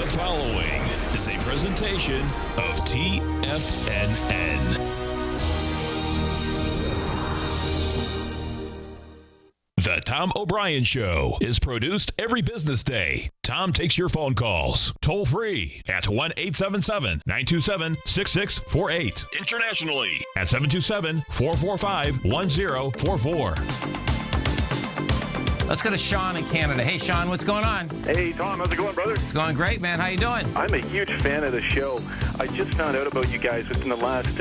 following is a presentation of TFNN. The Tom O'Brien Show is produced every business day. Tom takes your phone calls toll free at 1-877-927-6648. Internationally at 727-445-1044. Let's go to Sean in Canada. Hey, Sean, what's going on? Hey, Tom, how's it going, brother? It's going great, man. How you doing? I'm a huge fan of the show. I just found out about you guys within the last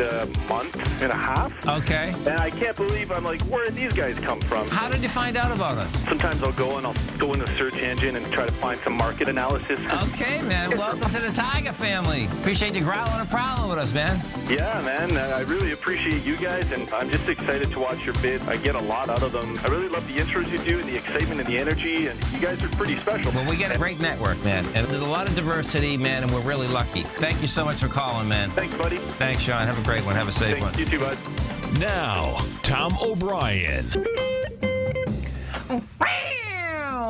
month and a half. Okay. And I can't believe, I'm like, where did these guys come from? How did you find out about us? Sometimes I'll go in the search engine and try to find some market analysis. Okay, man. Welcome to the Tiger family. Appreciate you growling and prowling with us, man. Yeah, man. I really appreciate you guys, and I'm just excited to watch your bid. I get a lot out of them. I really love the intros you do, and the excitement and the energy, and you guys are pretty special. Well, we get a great network, man, and there's a lot of diversity, man, and we're really lucky. Thank you so much for calling, man. Thanks, buddy. Thanks, Sean. Have a great one. Have a safe one. You too, bud. Now, Tom O'Brien.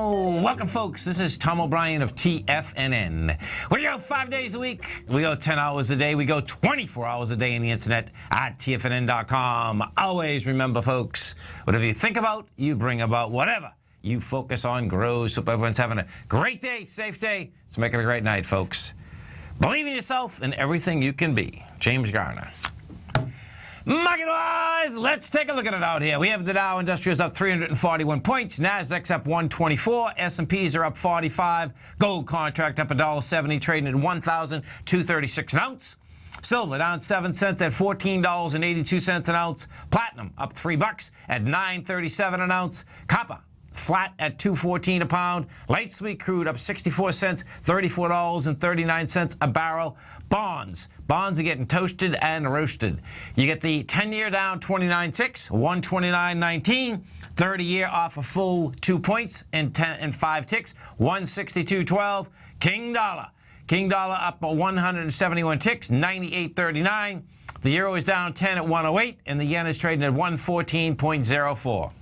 Welcome, folks. This is Tom O'Brien of TFNN. We go 5 days a week. We go 10 hours a day. We go 24 hours a day on the internet at TFNN.com. Always remember, folks, whatever you think about, you bring about. Whatever you focus on grows. Hope everyone's having a great day, safe day. Let's make it a great night, folks. Believe in yourself and everything you can be. James Garner. Market-wise, let's take a look at it out here. We have the Dow Industrials up 341 points. Nasdaq's up 124. S&Ps are up 45. Gold contract up $1.70, trading at $1,236 an ounce. Silver down 7 cents at $14.82 an ounce. Platinum up $3 at $9.37 an ounce. Copper flat at $2.14 a pound. Light sweet crude up 64 cents, $34.39 a barrel. Bonds are getting toasted and roasted. You get the 10-year down 29 ticks, 129.19. 30-year off a full 2 points and 5 ticks, 162.12. King dollar up 171 ticks, 98.39. The euro is down 10 at 108, and the yen is trading at 114.04.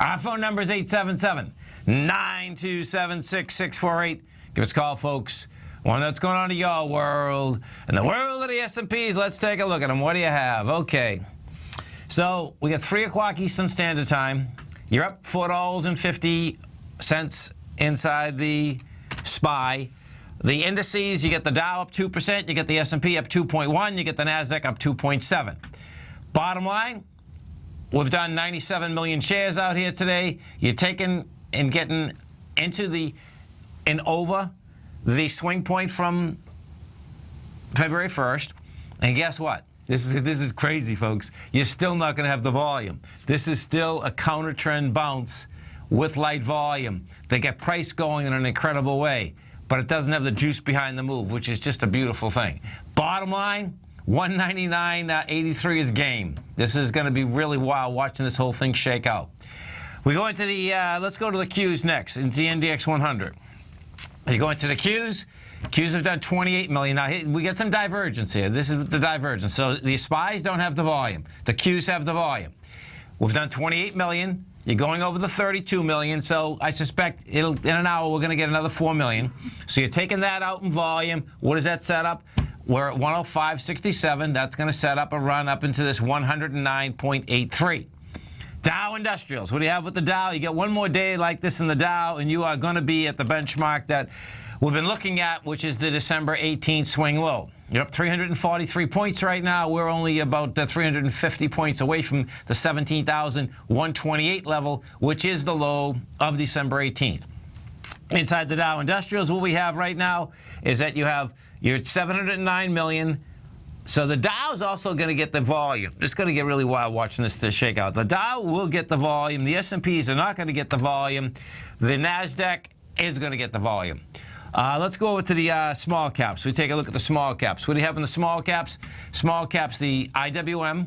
Our phone number is 877-927-6648. Give us a call, folks. Wonder what's going on in your world. In the world of the S&Ps, let's take a look at them. What do you have? Okay. So we got 3 o'clock Eastern Standard Time. You're up $4.50 inside the SPY. The indices, you get the Dow up 2%, you get the S&P up 2.1, you get the Nasdaq up 2.7. Bottom line, we've done 97 million shares out here today. You're taking and getting into over the swing point from February 1st. And guess what? This is crazy, folks. You're still not going to have the volume. This is still a counter trend bounce with light volume. They get price going in an incredible way, but it doesn't have the juice behind the move, which is just a beautiful thing. Bottom line, 199.83 is game. This is going to be really wild watching this whole thing shake out. We go into the, let's go to the Qs next, into the NDX 100. You go into the Qs. Qs have done 28 million. Now, we get some divergence here. This is the divergence. So the SPYs don't have the volume. The Qs have the volume. We've done 28 million. You're going over the 32 million. So I suspect in an hour we're going to get another 4 million. So you're taking that out in volume. What does that set up? We're at 105.67. That's going to set up a run up into this 109.83. Dow Industrials. What do you have with the Dow? You get one more day like this in the Dow, and you are going to be at the benchmark that we've been looking at, which is the December 18th swing low. You're up 343 points right now. We're only about 350 points away from the 17,128 level, which is the low of December 18th. Inside the Dow Industrials, what we have right now is that you're at 709 million. So the Dow's also going to get the volume. It's going to get really wild watching this shake out. The Dow will get the volume. The S&Ps are not going to get the volume. The Nasdaq is going to get the volume. Let's go over to the small caps. We take a look at the small caps. What do you have in the small caps? Small caps, the IWM,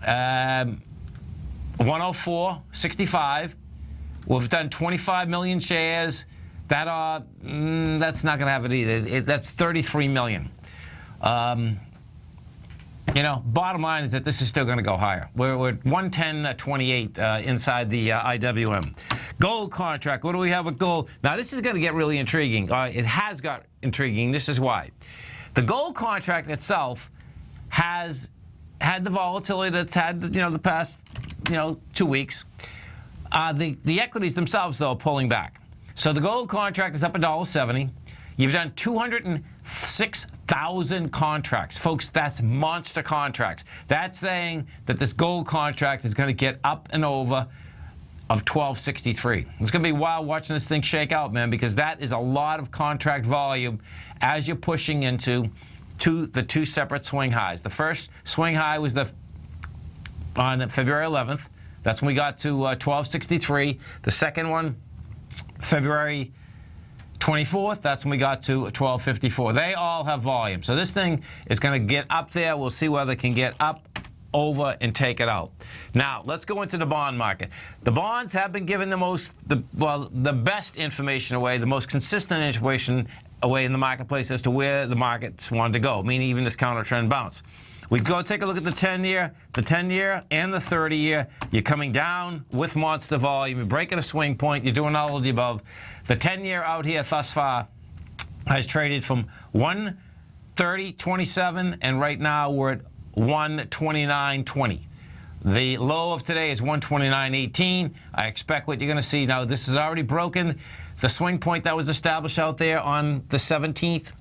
104.65. We've done 25 million shares. That's not going to have it either. That's 33 million. bottom line is that this is still going to go higher. We're at 110.28 inside the IWM. Gold contract. What do we have with gold? Now, this is going to get really intriguing. It has got intriguing. This is why. The gold contract itself has had the volatility that's had, the past, 2 weeks. The equities themselves, though, are pulling back. So the gold contract is up $1.70. You've done 206,000 contracts. Folks, that's monster contracts. That's saying that this gold contract is going to get up and over of 1263. It's going to be wild watching this thing shake out, man, because that is a lot of contract volume as you're pushing into the two separate swing highs. The first swing high was on February 11th. That's when we got to 1263. The second one, February 24th, that's when we got to 1254. They all have volume. So this thing is going to get up there. We'll see whether it can get up, over, and take it out. Now, let's go into the bond market. The bonds have been given the best information away, the most consistent information away in the marketplace as to where the markets wanted to go, meaning even this counter trend bounce. We go take a look at the 10-year, and the 30-year. You're coming down with monster volume. You're breaking a swing point. You're doing all of the above. The 10-year out here thus far has traded from 130.27, and right now we're at 129.20. The low of today is 129.18. I expect what you're going to see now. This is already broken the swing point that was established out there on the 17th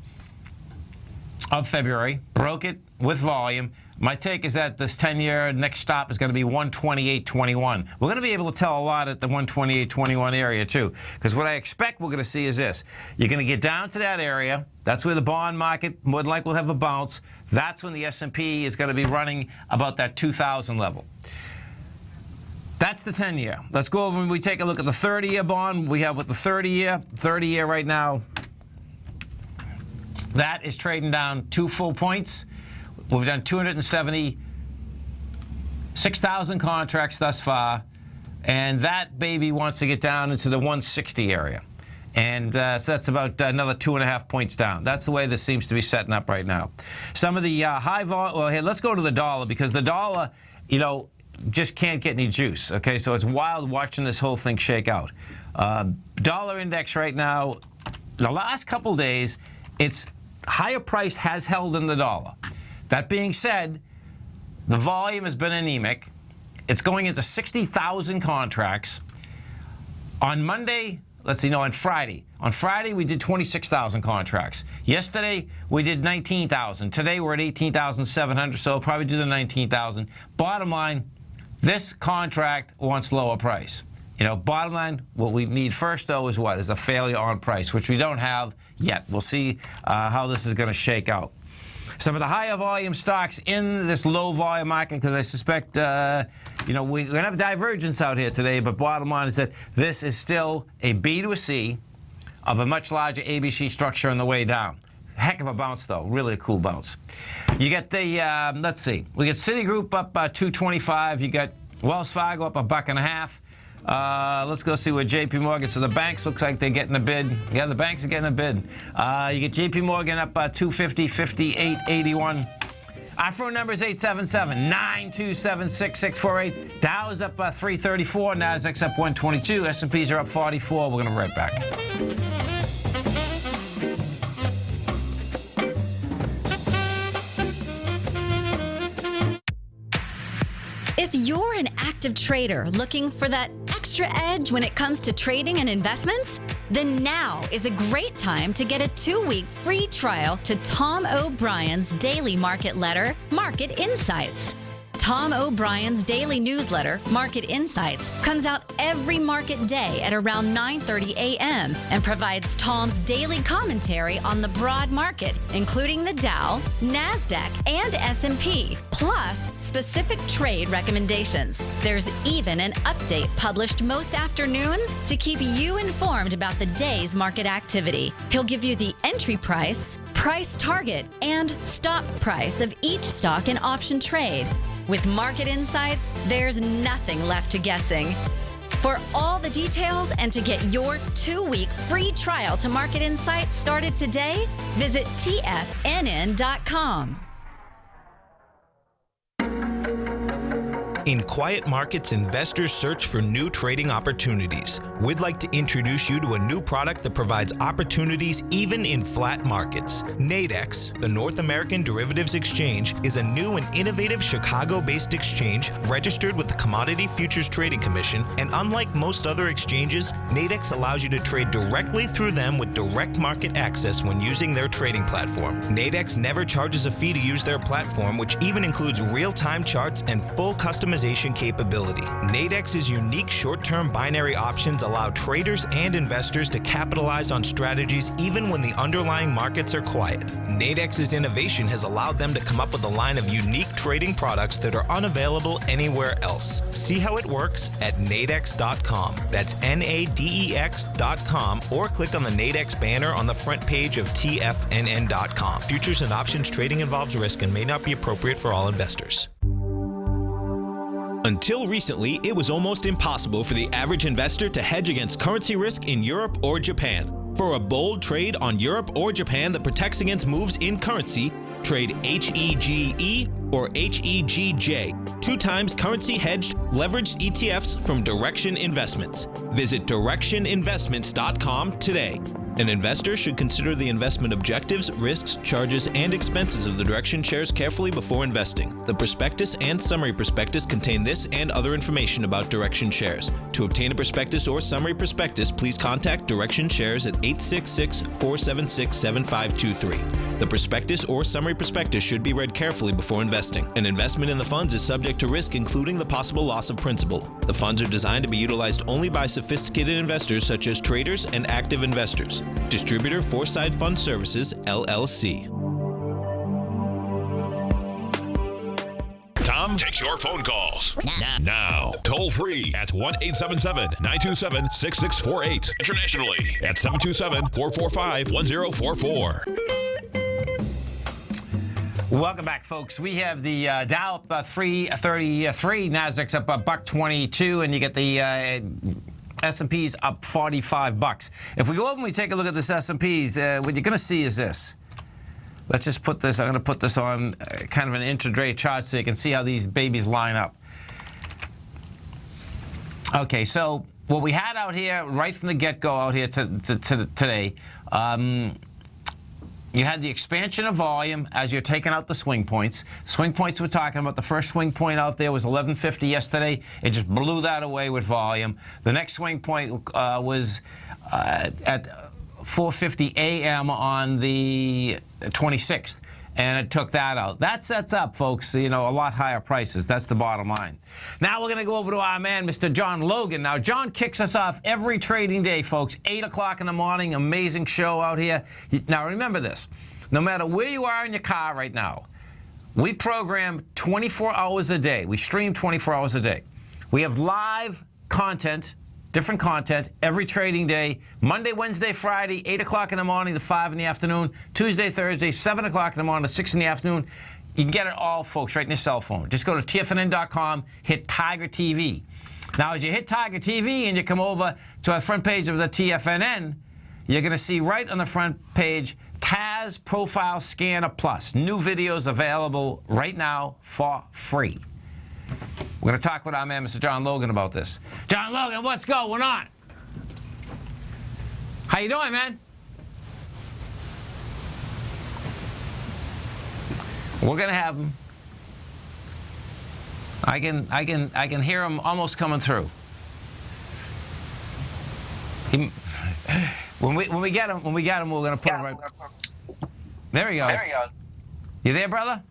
of February. Broke it with volume. My take is that this 10-year next stop is going to be 128.21. We're going to be able to tell a lot at the 128.21 area too, because what I expect we're going to see is this. You're going to get down to that area. That's where the bond market more than likely will have a bounce. That's when the S&P is going to be running about that 2,000 level. That's the 10-year. Let's go over and we take a look at the 30-year bond. We have with the 30-year. 30-year right now, that is trading down 2 full points. We've done 276,000 contracts thus far, and that baby wants to get down into the 160 area. And so that's about another 2.5 points down. That's the way this seems to be setting up right now. Some of the high vol. Well, here, let's go to the dollar, because the dollar, just can't get any juice. Okay, so it's wild watching this whole thing shake out. Dollar index right now, the last couple days, its higher price has held in the dollar. That being said, the volume has been anemic. It's going into 60,000 contracts. On Monday, on Friday. On Friday, we did 26,000 contracts. Yesterday, we did 19,000. Today, we're at 18,700, so we'll probably do the 19,000. Bottom line, this contract wants lower price. Bottom line, what we need first, though, is what? Is a failure on price, which we don't have yet. We'll see how this is going to shake out. Some of the higher volume stocks in this low volume market, because I suspect, we're going to have divergence out here today, but bottom line is that this is still a B to a C of a much larger ABC structure on the way down. Heck of a bounce, though. Really a cool bounce. You get the, let's see. We get Citigroup up 225. You got Wells Fargo up $1.50. Let's go see where JP Morgan. So the banks looks like they're getting a bid. Yeah, the banks are getting a bid. You get JP Morgan up 250, 58.81. Our phone number is 877-927-6648. Dow's up 334. Nasdaq's up 122. S&Ps are up 44. We're going to be right back. If you're an active trader looking for that extra edge when it comes to trading and investments, then now is a great time to get a 2-week free trial to Tom O'Brien's daily market letter, Market Insights. Tom O'Brien's daily newsletter, Market Insights, comes out every market day at around 9:30 a.m. and provides Tom's daily commentary on the broad market, including the Dow, NASDAQ, and S&P, plus specific trade recommendations. There's even an update published most afternoons to keep you informed about the day's market activity. He'll give you the entry price, price target, and stop price of each stock and option trade. With Market Insights, there's nothing left to guessing. For all the details and to get your 2-week free trial to Market Insights started today, visit TFNN.com. In quiet markets, investors search for new trading opportunities. We'd like to introduce you to a new product that provides opportunities even in flat markets. Nadex, the North American Derivatives Exchange, is a new and innovative Chicago-based exchange registered with the Commodity Futures Trading Commission, and unlike most other exchanges, Nadex allows you to trade directly through them with direct market access when using their trading platform. Nadex never charges a fee to use their platform, which even includes real-time charts and full customization capability. Nadex's unique short-term binary options allow traders and investors to capitalize on strategies even when the underlying markets are quiet. Nadex's innovation has allowed them to come up with a line of unique trading products that are unavailable anywhere else. See how it works at nadex.com. That's NADEX.com, or click on the Nadex banner on the front page of TFNN.com. Futures and options trading involves risk and may not be appropriate for all investors. Until recently, it was almost impossible for the average investor to hedge against currency risk in Europe or Japan. For a bold trade on Europe or Japan that protects against moves in currency, trade HEGE or HEGJ, 2 times currency hedged leveraged ETFs from Direction Investments. Visit directioninvestments.com today. An investor should consider the investment objectives, risks, charges, and expenses of the Direction shares carefully before investing. The prospectus and summary prospectus contain this and other information about Direction shares. To obtain a prospectus or summary prospectus, please contact Direction shares at 866-476-7523. The prospectus or summary prospectus should be read carefully before investing. An investment in the funds is subject to risk, including the possible loss of principal. The funds are designed to be utilized only by sophisticated investors such as traders and active investors. Distributor Foreside Fund Services, LLC. Tom takes your phone calls now. Toll free at 1-877-927-6648. Internationally at 727-445-1044. Welcome back, folks. We have the Dow up 333, Nasdaq's up $122, and you get the S&P's up $45. If we go over and we take a look at this S&P's, what you're going to see is this. Let's just put this, I'm going to put this on kind of an intraday chart so you can see how these babies line up. Okay, so what we had out here right from the get-go out here today, you had the expansion of volume as you're taking out the swing points. Swing points we're talking about, the first swing point out there was 1150 yesterday. It just blew that away with volume. The next swing point was at 4:50 a.m. on the 26th, and it took that out. That sets up, folks, a lot higher prices. That's the bottom line. Now we're going to go over to our man, Mr. John Logan. Now, John kicks us off every trading day, folks, 8 o'clock in the morning. Amazing show out here. Now, remember this. No matter where you are in your car right now, we program 24 hours a day. We stream 24 hours a day. We have live content, different content, every trading day, Monday, Wednesday, Friday, 8 o'clock in the morning to 5 in the afternoon, Tuesday, Thursday, 7 o'clock in the morning to 6 in the afternoon. You can get it all, folks, right in your cell phone. Just go to TFNN.com, hit Tiger TV. Now, as you hit Tiger TV and you come over to our front page of the TFNN, you're going to see right on the front page, Taz Profile Scanner Plus. New videos available right now for free. We're going to talk with our man, Mr. John Logan, about this. John Logan, what's going on? How you doing, man? We're going to have him. I can hear him almost coming through. When we get him, we're going to put him right. There he goes. You there, brother?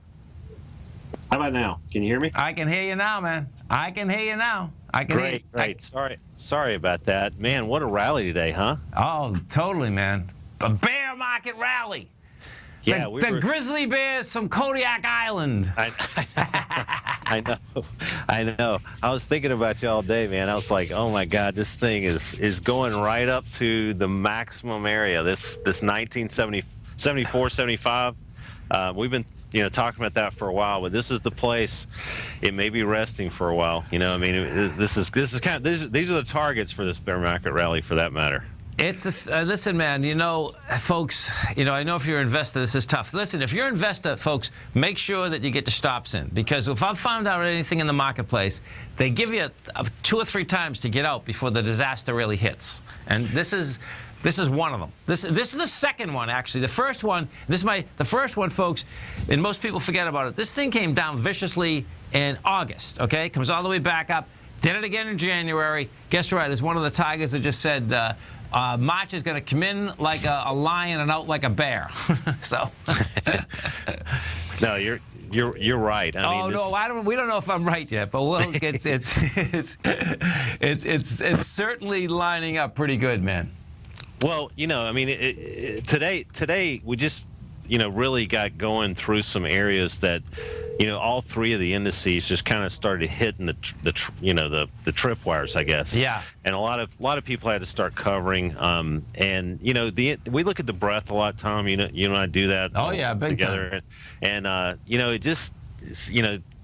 How about now? Can you hear me? I can hear you now, man. I can hear you now. Great. Sorry about that. Man, what a rally today, huh? Oh, totally, man. A bear market rally. Yeah, the grizzly bears from Kodiak Island. I know. I was thinking about you all day, man. I was like, oh my God, this thing is going right up to the maximum area. This 1974, 75. We've been talking about that for a while, but this is the place. It may be resting for a while. This is kind of these are the targets for this bear market rally, for that matter. Listen, man, folks, I know if you're an investor, this is tough. Listen, if you're an investor, folks, make sure that you get the stops in, because if I've found out anything in the marketplace, they give you 2 or 3 times to get out before the disaster really hits. And this is one of them. This is the second one, actually. The first one, the first one, folks, and most people forget about it. This thing came down viciously in August, okay? Comes all the way back up. Did it again in January. Guess what? There's one of the tigers that just said March is going to come in like a lion and out like a bear. So. No, you're right. We don't know if I'm right yet, but it's certainly lining up pretty good, man. Well, today we just really got going through some areas that all 3 of the indices just kind of started hitting the tripwires, I guess. Yeah. And a lot of people had to start covering. And we look at the breadth a lot, Tom. You and I do that. Oh yeah, big together. Time. And it just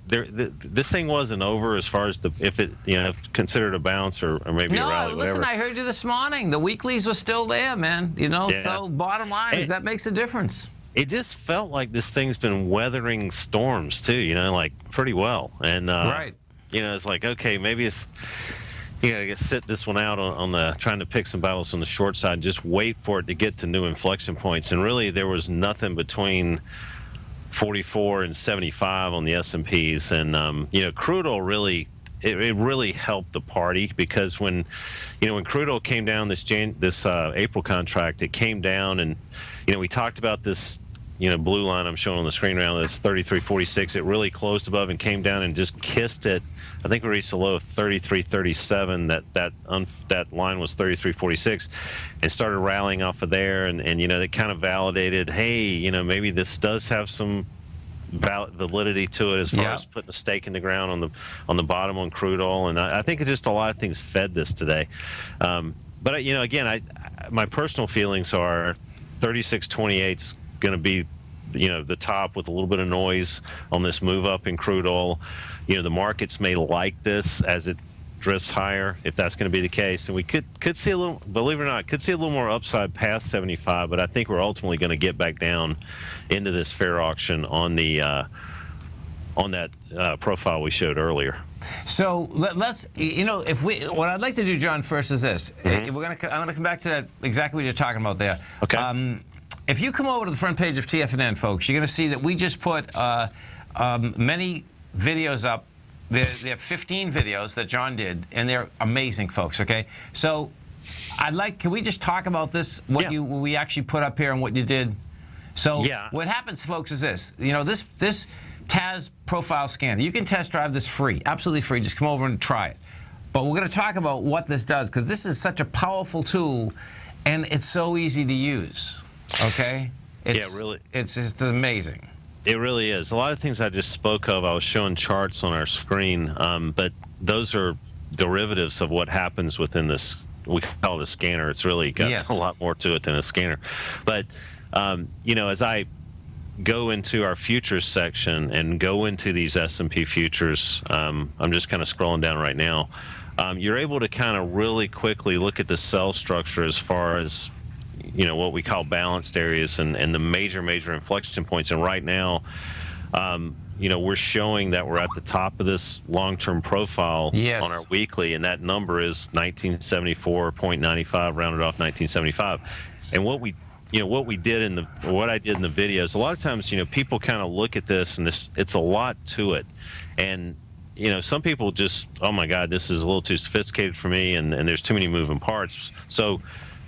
this thing wasn't over as far as if it considered a bounce or maybe a rally. No, listen, I heard you this morning. The weeklies were still there, man. Yeah. So bottom line is that makes a difference. It just felt like this thing's been weathering storms too, like pretty well. And right. It's like, okay, maybe it's gotta sit this one out on the trying to pick some battles on the short side and just wait for it to get to new inflection points. And really there was nothing between 44 and 75 on the S&Ps, and crude oil really really helped the party, because when crude oil came down this April contract, it came down, and we talked about this blue line I'm showing on the screen around this 33.46. It really closed above and came down and just kissed it. I think we reached a low of 33.37. That line was 33.46, and started rallying off of there. And it kind of validated, hey, maybe this does have some validity to it as far as putting a stake in the ground on the bottom on crude oil. And I think it's just a lot of things fed this today. But again, my personal feelings are 36.28 is going to be the top with a little bit of noise on this move up in crude oil. The markets may like this as it drifts higher, if that's going to be the case, and we could see a little, believe it or not, could see a little more upside past 75. But I think we're ultimately going to get back down into this fair auction on the on that profile we showed earlier. So let's, what I'd like to do, John, first is this. I'm going to come back to that exactly what you're talking about there. Okay. If you come over to the front page of TFNN, folks, you're going to see that we just put many videos up. There are 15 videos that John did, and they're amazing, folks, okay? So can we just talk about this, what we actually put up here and what you did? So what happens, folks, is this. This TAS profile scanner, you can test drive this free, absolutely free. Just come over and try it. But we're going to talk about what this does, because this is such a powerful tool, and it's so easy to use, okay? Really. It's just amazing. It really is. A lot of things I just spoke of, I was showing charts on our screen, but those are derivatives of what happens within this, we call it a scanner. It's really got a lot more to it than a scanner. But, as I go into our futures section and go into these S&P futures, I'm just kind of scrolling down right now, you're able to kind of really quickly look at the cell structure as far as what we call balanced areas and the major inflection points. And right now, we're showing that we're at the top of this long-term profile on our weekly, and that number is 1974.95, rounded off 1975. And what I did in the videos, a lot of times, people kind of look at this, and it's a lot to it. And some people just, oh my God, this is a little too sophisticated for me, and there's too many moving parts. So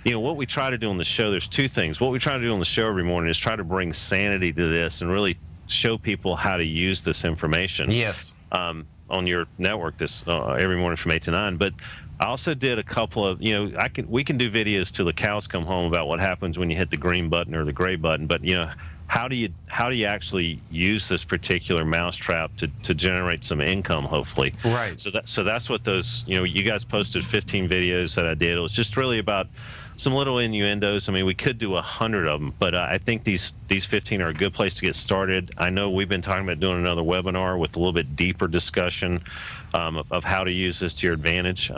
what we try to do on the show, there's 2 things. What we try to do on the show every morning is try to bring sanity to this and really show people how to use this information. Yes. On your network every morning from 8 to 9. But I also did a couple of, we can do videos till the cows come home about what happens when you hit the green button or the gray button. But how do you actually use this particular mousetrap to generate some income, hopefully? Right. So that's what those, you guys posted 15 videos that I did. It was just really about some little innuendos. I mean, we could do 100 of them, but I think these 15 are a good place to get started. I know we've been talking about doing another webinar with a little bit deeper discussion of how to use this to your advantage.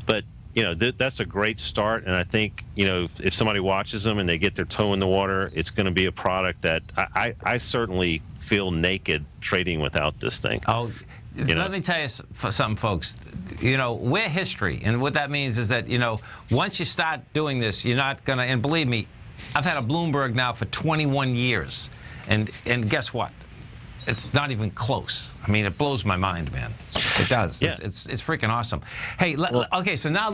But that's a great start. And I think, if somebody watches them and they get their toe in the water, it's going to be a product that I certainly feel naked trading without this thing. Oh, let me tell you something, folks. We're history. And what that means is that, once you start doing this, you're not going to, and believe me, I've had a Bloomberg now for 21 years. And guess what? It's not even close. I mean, it blows my mind, man. It does. Yeah. It's freaking awesome. Hey, okay, so now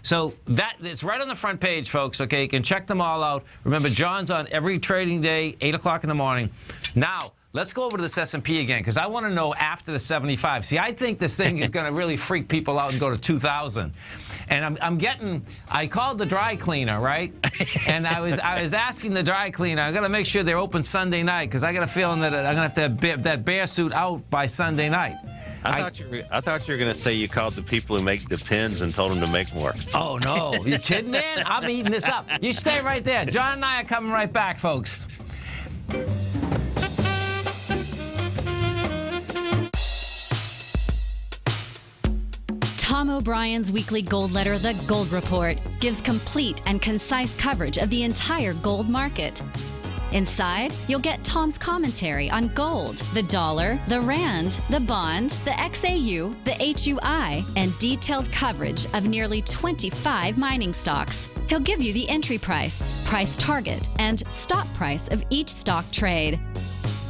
so that it's right on the front page, folks. Okay, you can check them all out. Remember, John's on every trading day, 8 o'clock in the morning. Now, let's go over to this S&P again, because I want to know after the 75. See, I think this thing is going to really freak people out and go to 2,000. And I called the dry cleaner, right? And I was asking the dry cleaner, I got to make sure they're open Sunday night, because I got a feeling that I'm going to have that bear suit out by Sunday night. I thought you were going to say you called the people who make the pins and told them to make more. Oh, no. You kidding, man? I'm eating this up. You stay right there. John and I are coming right back, folks. Tom O'Brien's weekly gold letter, The Gold Report, gives complete and concise coverage of the entire gold market. Inside, you'll get Tom's commentary on gold, the dollar, the rand, the bond, the XAU, the HUI, and detailed coverage of nearly 25 mining stocks. He'll give you the entry price, price target, and stop price of each stock trade.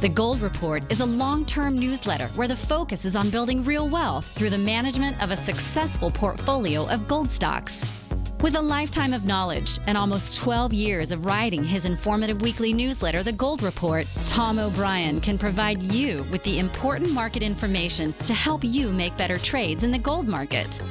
The Gold Report is a long-term newsletter where the focus is on building real wealth through the management of a successful portfolio of gold stocks. With a lifetime of knowledge and almost 12 years of writing his informative weekly newsletter, The Gold Report, Tom O'Brien can provide you with the important market information to help you make better trades in the gold market.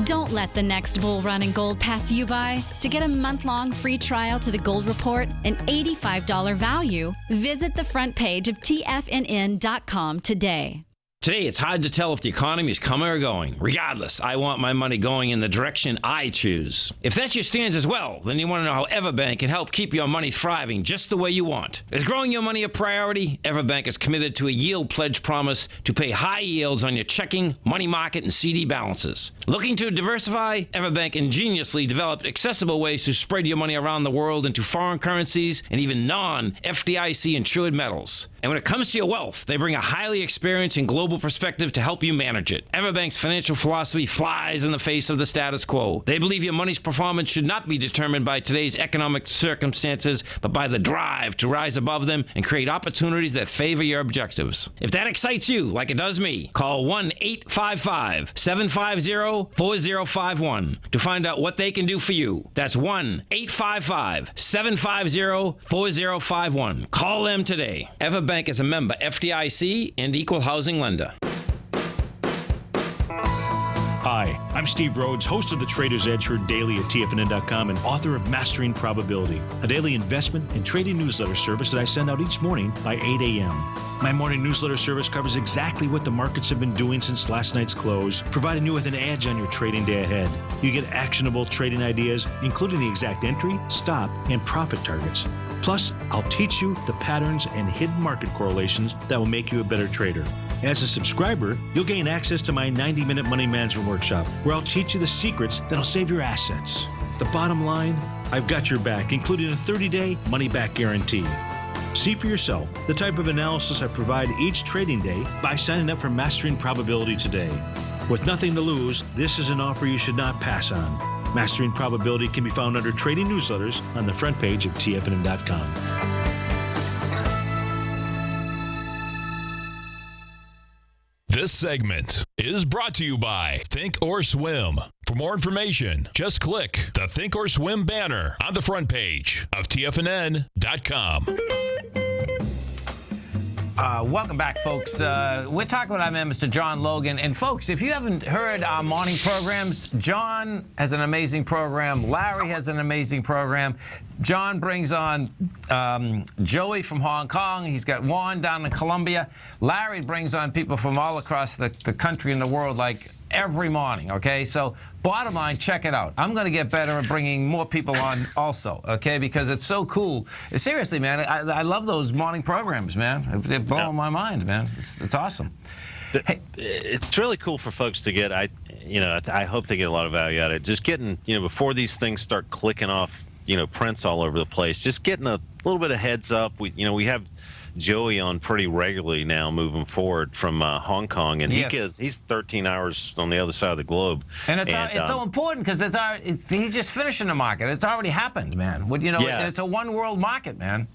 Don't let the next bull run in gold pass you by. To get a month-long free trial to the Gold Report, an $85 value, visit the front page of TFNN.com today. Today, it's hard to tell if the economy is coming or going. Regardless, I want my money going in the direction I choose. If that's your stance as well, then you want to know how Everbank can help keep your money thriving just the way you want. Is growing your money a priority? Everbank is committed to a yield pledge promise to pay high yields on your checking, money market, and CD balances. Looking to diversify? Everbank ingeniously developed accessible ways to spread your money around the world into foreign currencies and even non-FDIC insured metals. And when it comes to your wealth, they bring a highly experienced and global perspective to help you manage it. Everbank's financial philosophy flies in the face of the status quo. They believe your money's performance should not be determined by today's economic circumstances, but by the drive to rise above them and create opportunities that favor your objectives. If that excites you, like it does me, call 1-855-750-4051 to find out what they can do for you. That's 1-855-750-4051. Call them today. Everbank is a member FDIC and equal housing lender. Hi, I'm Steve Rhodes, host of the Trader's Edge heard daily at TFNN.com and author of Mastering Probability, a daily investment and trading newsletter service that I send out each morning by 8 a.m. My morning newsletter service covers exactly what the markets have been doing since last night's close, providing you with an edge on your trading day ahead. You get actionable trading ideas, including the exact entry, stop, and profit targets. Plus, I'll teach you the patterns and hidden market correlations that will make you a better trader. As a subscriber, you'll gain access to my 90-minute money management workshop, where I'll teach you the secrets that'll save your assets. The bottom line, I've got your back, including a 30-day money-back guarantee. See for yourself the type of analysis I provide each trading day by signing up for Mastering Probability today. With nothing to lose, this is an offer you should not pass on. Mastering Probability can be found under Trading Newsletters on the front page of TFNN.com. This segment is brought to you by Think or Swim. For more information, just click the Think or Swim banner on the front page of TFNN.com. Welcome back, folks. We're talking with our man, Mr. John Logan. And, folks, if you haven't heard our morning programs, John has an amazing program. Larry has an amazing program. John brings on Joey from Hong Kong. He's got Juan down in Colombia. Larry brings on people from all across the country and the world, like every morning, okay? So bottom line, check it out. I'm going to get better at bringing more people on also, okay? Because it's so cool. Seriously, man, I love those morning programs, man. They're blowing my mind, man. It's awesome. It's really cool for folks to get. I hope they get a lot of value out of it. Just getting, before these things start clicking off, prints all over the place, just getting a little bit of heads up. We have Joey on pretty regularly now moving forward from Hong Kong, and he's 13 hours on the other side of the globe. And it's so important because he's just finishing the market. It's already happened, man. It's a one world market, man.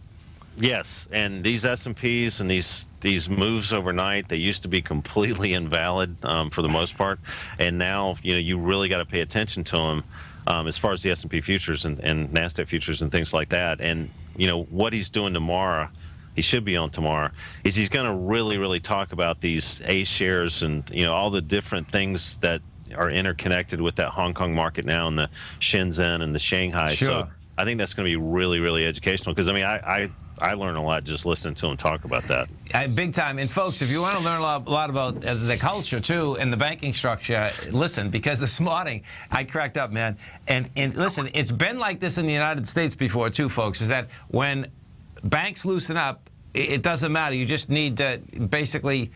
Yes, and these S&Ps and these moves overnight, they used to be completely invalid for the most part, and now you really got to pay attention to them as far as the S&P futures and NASDAQ futures and things like that. And what he's doing tomorrow, he should be on tomorrow, is he's going to really talk about these A shares and all the different things that are interconnected with that Hong Kong market now, and the Shenzhen and the Shanghai. Sure. So I think that's going to be really educational, because I learn a lot just listening to him talk about that. Big time. And folks, if you want to learn a lot about the culture too and the banking structure, listen, because this morning I cracked up, man. And listen, it's been like this in the United States before too, folks, is that when banks loosen up, it doesn't matter. You just need to basically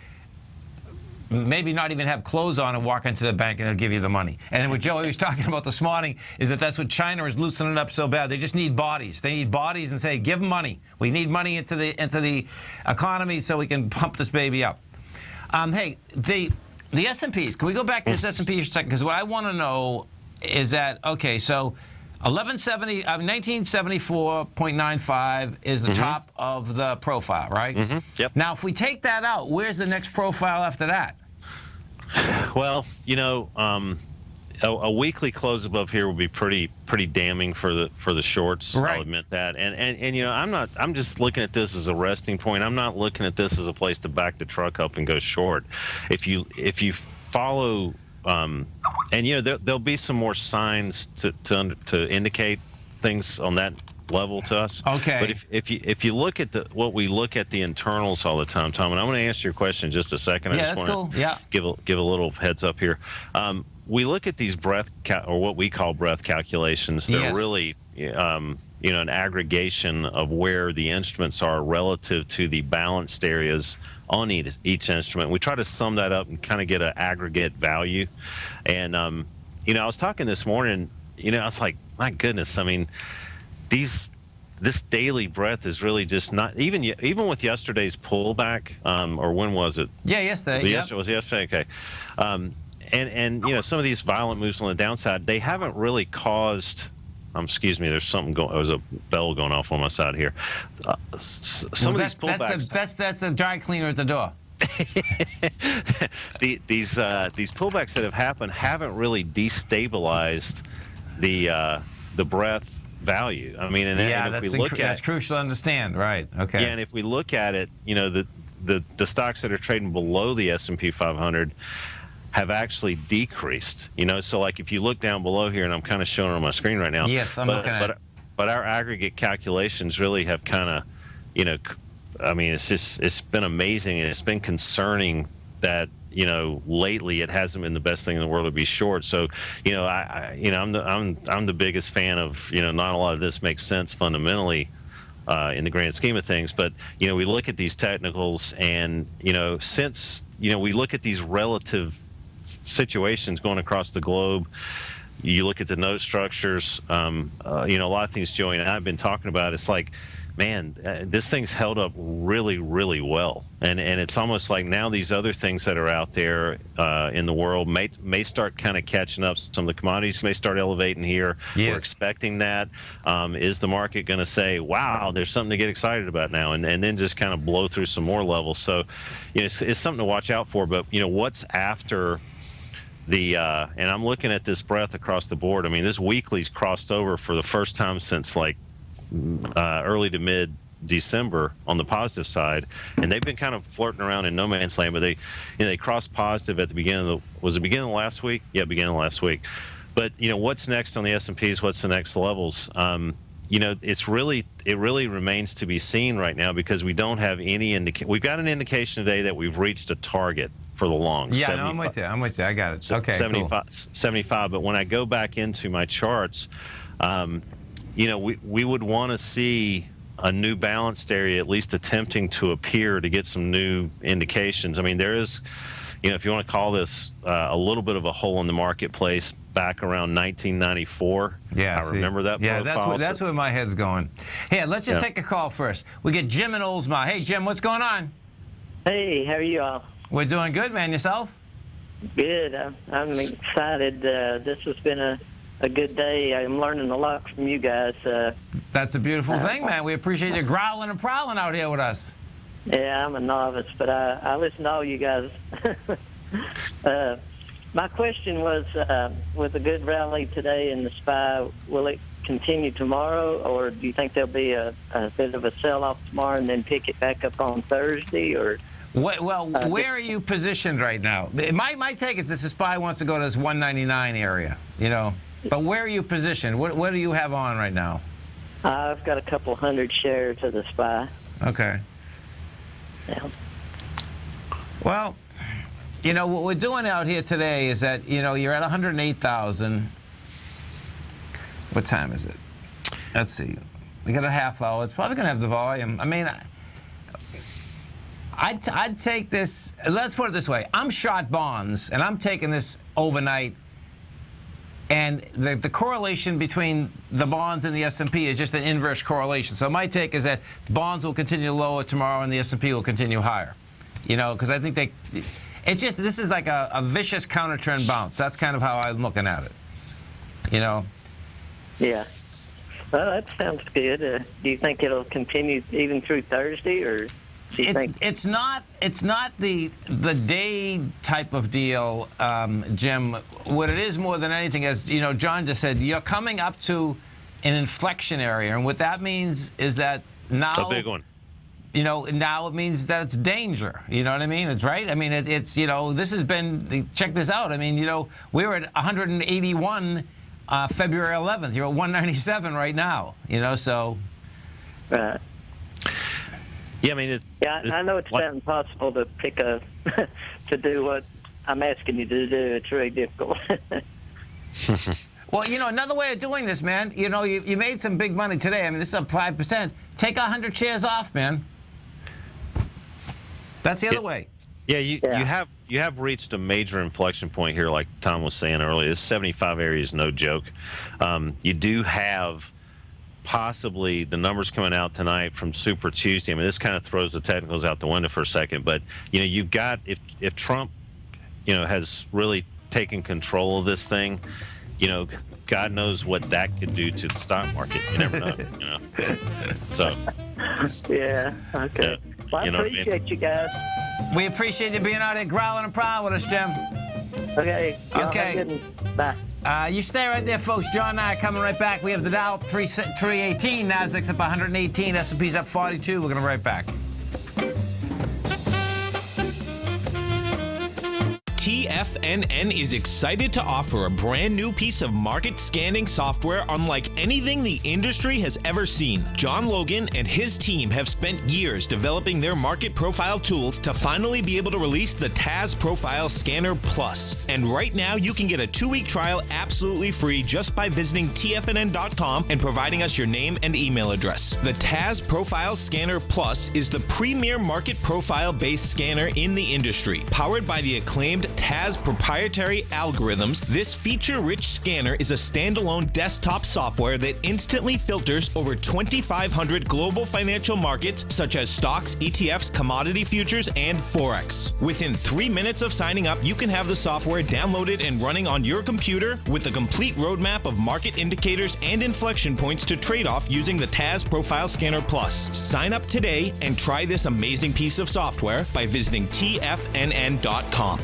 maybe not even have clothes on and walk into the bank and they'll give you the money. And what Joey was talking about this morning is that's what China is loosening up so bad. They just need bodies. They need bodies and say, give them money. We need money into the economy so we can pump this baby up. Hey, the S&Ps, can we go back to this S&P for a second? Because what I want to know is that, okay, so 1974.95 is the top of the profile, right? Yep. Now, if we take that out, where's the next profile after that? Well, a weekly close above here would be pretty damning for the shorts. Right. I'll admit that. And I'm just looking at this as a resting point. I'm not looking at this as a place to back the truck up and go short. If you follow, and there'll be some more signs to indicate things on that level to us. Okay. But if you look at what we look at the internals all the time, Tom, and I'm going to answer your question in just a second. I just want to give a little heads up here. We look at these or what we call breadth calculations. They're really an aggregation of where the instruments are relative to the balanced areas on each instrument. We try to sum that up and kind of get an aggregate value. And I was talking this morning. I was like, my goodness. I mean, this daily breadth is really just not even with yesterday's pullback, or when was it? Yeah, yesterday. It was yesterday. Okay. And some of these violent moves on the downside, they haven't really caused. Excuse me. There's something going. There's a bell going off on my side here. Some of these pullbacks. That's the dry cleaner at the door. These pullbacks that have happened haven't really destabilized the breadth value. I mean, and if we look at, that's crucial to understand, right? Okay. Yeah, and if we look at it, the stocks that are trading below the S&P 500 have actually decreased. So like if you look down below here, and I'm kind of showing on my screen right now. Yes, I'm looking at it. But our aggregate calculations really have kind of, I mean, it's been amazing, and it's been concerning that lately it hasn't been the best thing in the world to be short. So I'm the biggest fan of not a lot of this makes sense fundamentally in the grand scheme of things, but we look at these technicals, and since we look at these relative situations going across the globe. You look at the note structures, a lot of things Joey and I have been talking about. It's like, man, this thing's held up really, really well. And it's almost like now these other things that are out there in the world may start kind of catching up. Some of the commodities may start elevating here. Yes. We're expecting that. Is the market going to say, wow, there's something to get excited about now, and then just kind of blow through some more levels? So it's something to watch out for. But what's after the and I'm looking at this breadth across the board. I mean, this weekly's crossed over for the first time since like early to mid December on the positive side, and they've been kind of flirting around in no man's land. But they crossed positive at the beginning of was it beginning of last week? Yeah, beginning of last week. But what's next on the S&Ps? What's the next levels? It really remains to be seen right now, because we don't have any We've got an indication today that we've reached a target for the longs. Yeah, no, I'm with you. I got it. Okay, 75, cool. 75. But when I go back into my charts, we would want to see a new balanced area at least attempting to appear to get some new indications. I mean, there is, if you want to call this a little bit of a hole in the marketplace back around 1994. Yeah, I remember that Yeah, profile. that's where my head's going. Here, let's just take a call first. We get Jim in Oldsmar. Hey, Jim, what's going on? Hey, how are you all? We're doing good, man. Yourself? Good. I'm excited. This has been a good day. I'm learning a lot from you guys. That's a beautiful thing, man. We appreciate you growling and prowling out here with us. Yeah, I'm a novice, but I listen to all you guys. My question was, with a good rally today in the SPY, will it continue tomorrow, or do you think there'll be a bit of a sell-off tomorrow and then pick it back up on Thursday? Or where are you positioned right now? My take is this SPY wants to go to this 199 area, But where are you positioned? What do you have on right now? I've got a couple hundred shares of the SPY. Okay. Yeah. Well, what we're doing out here today is that, you're at 108,000. What time is it? Let's see. We got a half hour. It's probably going to have the volume. I mean, I'd take this. Let's put it this way. I'm short bonds, and I'm taking this overnight. And the correlation between the bonds and the S&P is just an inverse correlation. So my take is that bonds will continue lower tomorrow, and the S&P will continue higher. Because I think this is like a vicious counter-trend bounce. That's kind of how I'm looking at it. Yeah. Well, that sounds good. Do you think it'll continue even through Thursday, or do you think it's not the day type of deal, Jim? What it is more than anything, as John just said, you're coming up to an inflection area, and what that means is that now a big one. Now it means that it's danger. You know what I mean? It's right. I mean, it's this has been. Check this out. I mean, we were at 181 February 11th. You're at 197 right now. So. Right. Yeah, I mean. I know it's not impossible to pick to do what I'm asking you to do. It's really difficult. Well, another way of doing this, man. You made some big money today. I mean, this is up 5%. Take 100 shares off, man. That's the other way. Yeah, you have reached a major inflection point here, like Tom was saying earlier. This 75 area is no joke. You do have possibly the numbers coming out tonight from Super Tuesday. I mean, this kind of throws the technicals out the window for a second, but you've got if Trump, has really taken control of this thing, God knows what that could do to the stock market. You never know. So. Yeah. Okay. Yeah. Well, I appreciate you guys. We appreciate you being out there growling and prowling with us, Jim. Okay. Okay. Have a good one. Bye. You stay right there, folks. John and I are coming right back. We have the Dow up 318, Nasdaq's up 118, S&P's up 42. We're going to be right back. TFNN is excited to offer a brand new piece of market scanning software unlike anything the industry has ever seen. John Logan and his team have spent years developing their market profile tools to finally be able to release the TAS Profile Scanner Plus. And right now you can get a 2-week trial absolutely free just by visiting TFNN.com and providing us your name and email address. The TAS Profile Scanner Plus is the premier market profile-based scanner in the industry. Powered by the acclaimed TAS proprietary algorithms, this feature-rich scanner is a standalone desktop software that instantly filters over 2,500 global financial markets such as stocks, ETFs, commodity futures, and Forex. Within 3 minutes of signing up, you can have the software downloaded and running on your computer with a complete roadmap of market indicators and inflection points to trade off using the TAS Profile Scanner Plus. Sign up today and try this amazing piece of software by visiting TFNN.com.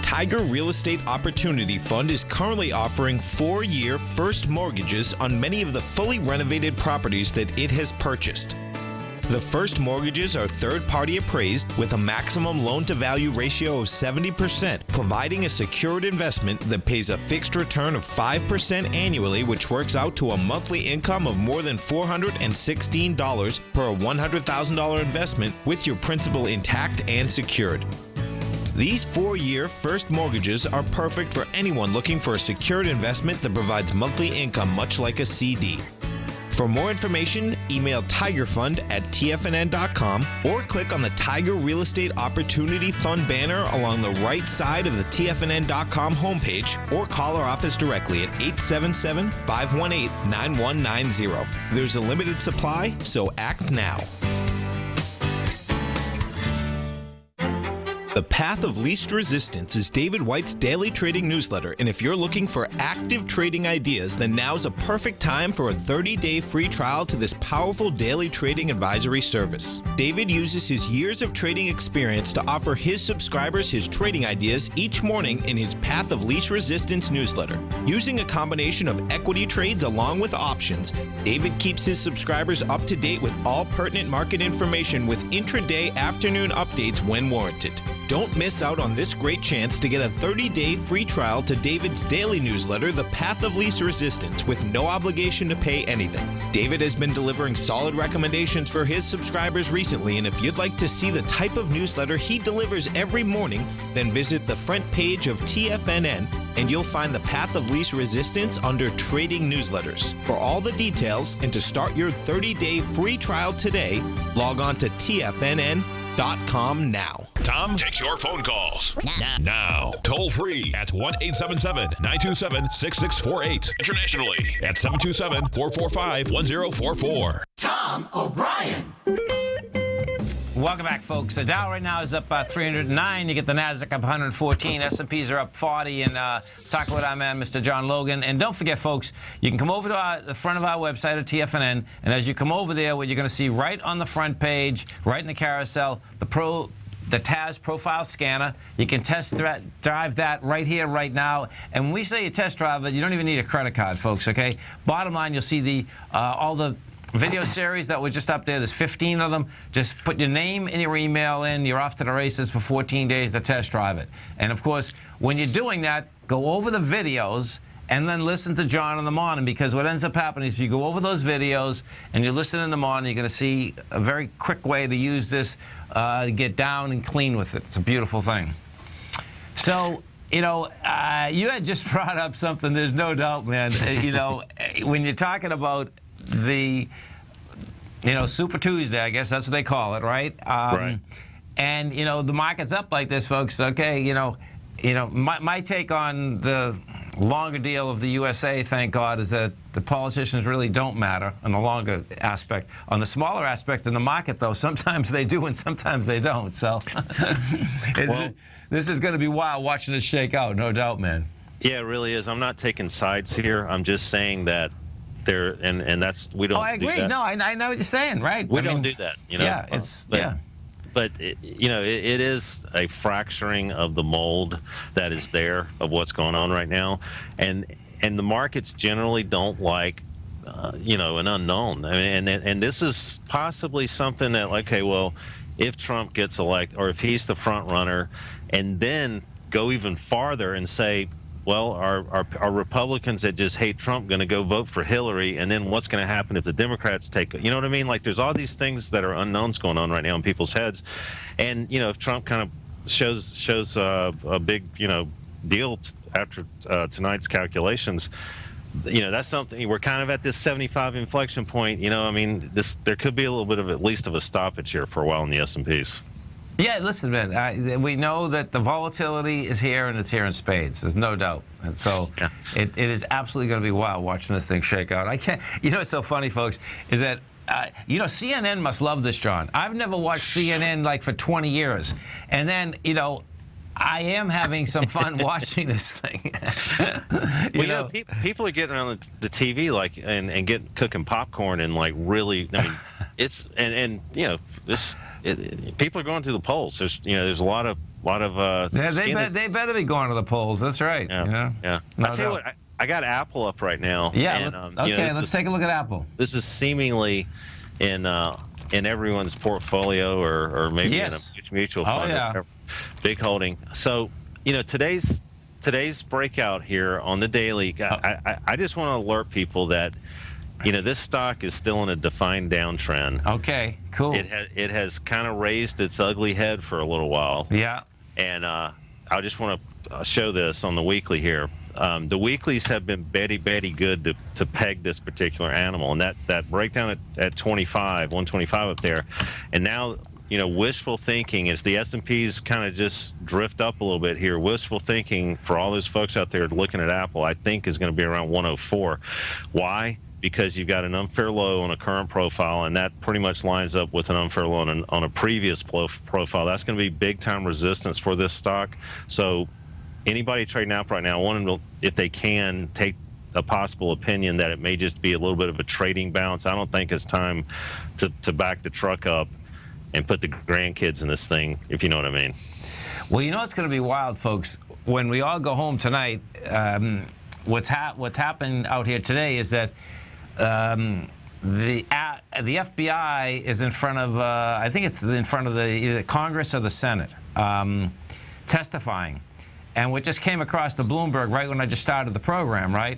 Tiger Real Estate Opportunity Fund is currently offering 4-year first mortgages on many of the fully renovated properties that it has purchased. The first mortgages are third-party appraised with a maximum loan-to-value ratio of 70%, providing a secured investment that pays a fixed return of 5% annually, which works out to a monthly income of more than $416 per $100,000 investment with your principal intact and secured. These 4-year first mortgages are perfect for anyone looking for a secured investment that provides monthly income much like a CD. For more information, email tigerfund@tfnn.com or click on the Tiger Real Estate Opportunity Fund banner along the right side of the tfnn.com homepage, or call our office directly at 877-518-9190. There's a limited supply, so act now. The Path of Least Resistance is David White's daily trading newsletter, and if you're looking for active trading ideas, then now's a perfect time for a 30-day free trial to this powerful daily trading advisory service. David uses his years of trading experience to offer his subscribers his trading ideas each morning in his Path of Least Resistance newsletter. Using a combination of equity trades along with options, David keeps his subscribers up to date with all pertinent market information with intraday afternoon updates when warranted. Don't miss out on this great chance to get a 30-day free trial to David's daily newsletter, The Path of Least Resistance, with no obligation to pay anything. David has been delivering solid recommendations for his subscribers recently, and if you'd like to see the type of newsletter he delivers every morning, then visit the front page of TFNN and you'll find The Path of Least Resistance under Trading Newsletters. For all the details and to start your 30-day free trial today, log on to TFNN.com now. Tom takes your phone calls now. Toll free at 1-877-927-6648. Internationally at 727-445-1044. Tom O'Brien. Welcome back, folks. The Dow right now is up 309. You get the Nasdaq up 114. S&Ps are up 40. And talking with our man, Mr. John Logan. And don't forget, folks, you can come over to the front of our website at TFNN. And as you come over there, what you're going to see right on the front page, right in the carousel, the TAS profile scanner. You can test drive that right here, right now. And when we say you test drive it, you don't even need a credit card, folks, okay? Bottom line, you'll see all the video series that were just up there. There's 15 of them. Just put your name and your email in. You're off to the races for 14 days to test drive it. And, of course, when you're doing that, go over the videos and then listen to John in the morning, because what ends up happening is if you go over those videos and you listen in the morning, you're going to see a very quick way to use this to get down and clean with it. It's a beautiful thing. So, you had just brought up something, there's no doubt, man. When you're talking about the, Super Tuesday, I guess that's what they call it, right? Right. And, the market's up like this, folks. Okay, my take on the longer deal of the USA, thank God, is that the politicians really don't matter on the longer aspect. On the smaller aspect in the market, though, sometimes they do and sometimes they don't. So this is going to be wild watching this shake out, no doubt, man. Yeah, it really is. I'm not taking sides here. I'm just saying that there, and that's, we don't. Oh, I agree. Do that. No, I know what you're saying, right? We don't do that, Yeah, But it is a fracturing of the mold that is there of what's going on right now, and the markets generally don't like, an unknown. I mean, and this is possibly something that, okay, well, if Trump gets elected, or if he's the front runner, and then go even farther and say, well, are Republicans that just hate Trump going to go vote for Hillary? And then what's going to happen if the Democrats take, you know what I mean? Like, there's all these things that are unknowns going on right now in people's heads. And, if Trump kind of shows a big, deal after tonight's calculations, that's something. We're kind of at this 75 inflection point. There could be a little bit of at least of a stoppage here for a while in the S&Ps. Yeah, listen, man, we know that the volatility is here, and it's here in spades. There's no doubt. And so it is absolutely going to be wild watching this thing shake out. I can't. What's so funny, folks, is that, CNN must love this, John. I've never watched CNN like for 20 years. And then, I am having some fun watching this thing. People are getting on the TV and cooking popcorn and like really. I mean, it's this. People are going to the polls. There's a lot of. They better be going to the polls. That's right. Yeah. I'll tell you what. I got Apple up right now. Yeah. Let's take a look at Apple. This is seemingly in everyone's portfolio or maybe in a mutual fund. Or big holding. So today's breakout here on the daily. I just want to alert people that. This stock is still in a defined downtrend. Okay, cool. It has kind of raised its ugly head for a little while. Yeah. And I just want to show this on the weekly here. the weeklies have been Betty good to peg this particular animal, and that breakdown at 125 up there, and now wishful thinking is the S&Ps kind of just drift up a little bit here. Wishful thinking for all those folks out there looking at Apple, I think, is going to be around 104. Why? Because you've got an unfair low on a current profile, and that pretty much lines up with an unfair low on a previous profile. That's going to be big time resistance for this stock. So anybody trading Apple right now, I want them to, if they can, take a possible opinion that it may just be a little bit of a trading bounce. I don't think it's time to back the truck up and put the grandkids in this thing, if you know what I mean. Well, it's going to be wild, folks. When we all go home tonight, what's happened out here today is that the FBI is in front of, I think it's in front of either Congress or the Senate, testifying. And what just came across the Bloomberg right when I just started the program, right,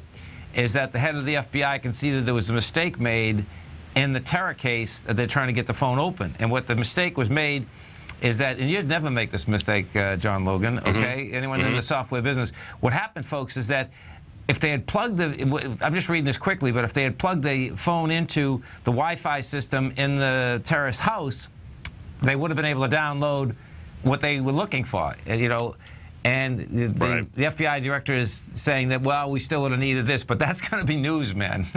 is that the head of the FBI conceded there was a mistake made in the terror case that they're trying to get the phone open. And what the mistake was made is that, and you'd never make this mistake, John Logan, okay? Anyone in the software business. What happened, folks, is that if they had plugged I'm just reading this quickly, but if they had plugged the phone into the Wi-Fi system in the terrorist house, they would have been able to download what they were looking for, And the FBI director is saying that, well, we still would have needed this, but that's going to be news, man.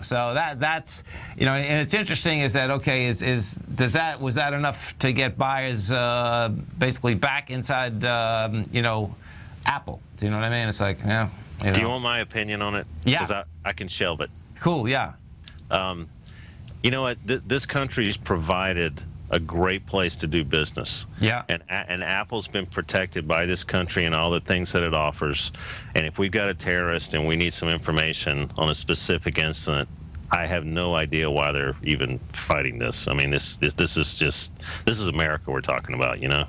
So that's and it's interesting is that was that enough to get buyers basically back inside Apple? Do you know what I mean? It's like Do you want my opinion on it? Yeah. Because I can shelve it. Cool. Yeah. You know what? This country's provided a great place to do business. Yeah. And Apple's been protected by this country and all the things that it offers. And if we've got a terrorist and we need some information on a specific incident, I have no idea why they're even fighting this. I mean, this is America we're talking about, And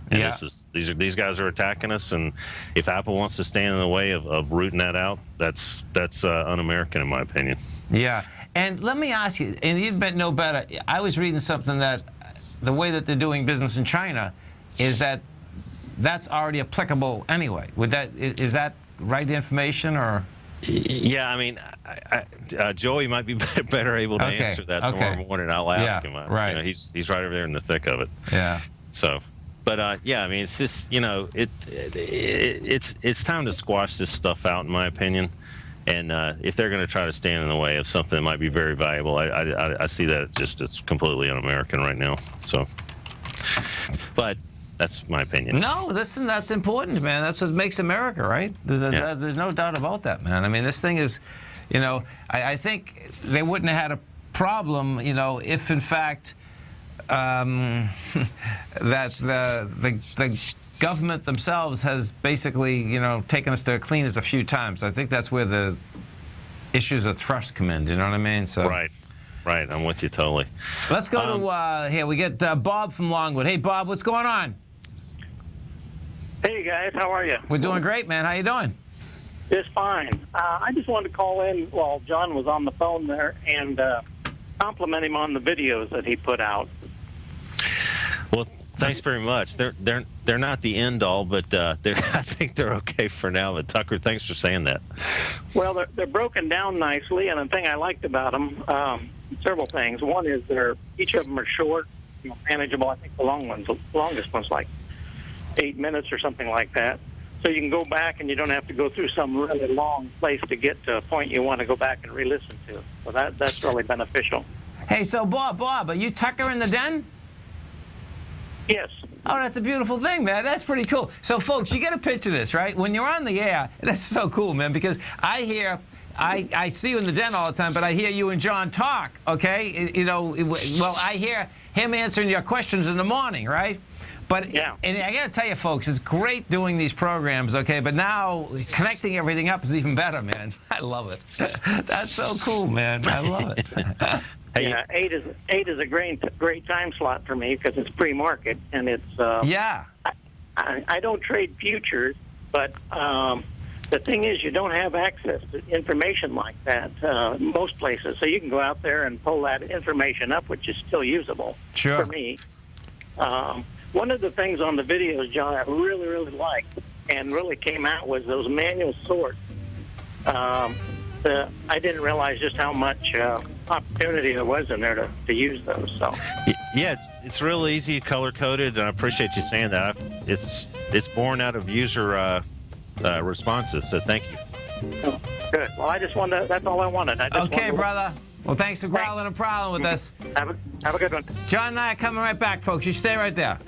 these guys are attacking us. And if Apple wants to stand in the way of rooting that out, that's un-American in my opinion. Yeah. And let me ask you, and you'd know better. I was reading something that the way that they're doing business in China is that's already applicable anyway. Is that right information or? Yeah, I mean, Joey might be better able to answer that tomorrow morning. I'll ask him. Right. He's right over there in the thick of it. Yeah. So, but I mean, it's just it's time to squash this stuff out, in my opinion. And if they're going to try to stand in the way of something that might be very valuable, I see that it's completely un-American right now. So, but that's my opinion. No, listen, that's important, man. That's what makes America, right? There's no doubt about that, man. I mean, this thing is, I think they wouldn't have had a problem, if in fact that the government themselves has basically, taken us to cleaners a few times. I think that's where the issues of trust come in. Do you know what I mean? So right. I'm with you totally. Let's go to here. We get Bob from Longwood. Hey, Bob, what's going on? Hey guys, how are you? We're doing great, man. How you doing? Just fine. I just wanted to call in while John was on the phone there and compliment him on the videos that he put out. Well, thanks very much. They're not the end all, but I think they're okay for now. But Tucker, thanks for saying that. Well, they're broken down nicely, and the thing I liked about them, several things. One is each of them are short, manageable. I think the longest one's like 8 minutes or something like that. So you can go back and you don't have to go through some really long place to get to a point you want to go back and re-listen to. So that's really beneficial. Hey, so Bob, are you Tucker in the Den? Yes. Oh, that's a beautiful thing, man. That's pretty cool. So, folks, you got to picture this, right? When you're on the air, that's so cool, man, because I see you in the Den all the time, but I hear you and John talk, okay? Well, I hear him answering your questions in the morning, right? But yeah. And I got to tell you, folks, it's great doing these programs, okay? But now connecting everything up is even better, man. I love it. That's so cool, man. I love it. Yeah, 8 is a great time slot for me because it's pre-market and it's yeah. I don't trade futures, but the thing is you don't have access to information like that most places. So you can go out there and pull that information up, which is still usable sure. for me. One of the things on the videos, John, I really, really liked and really came out was those manual sorts. I didn't realize just how much opportunity there was in there to use those. So Yeah, it's real easy, color-coded, and I appreciate you saying that. It's born out of user responses, so thank you. oh, good. Well, I just wanted that's all I wanted. Okay, brother. Well, thanks for growling a problem with us. Have a good one. John and I are coming right back, folks. You stay right there.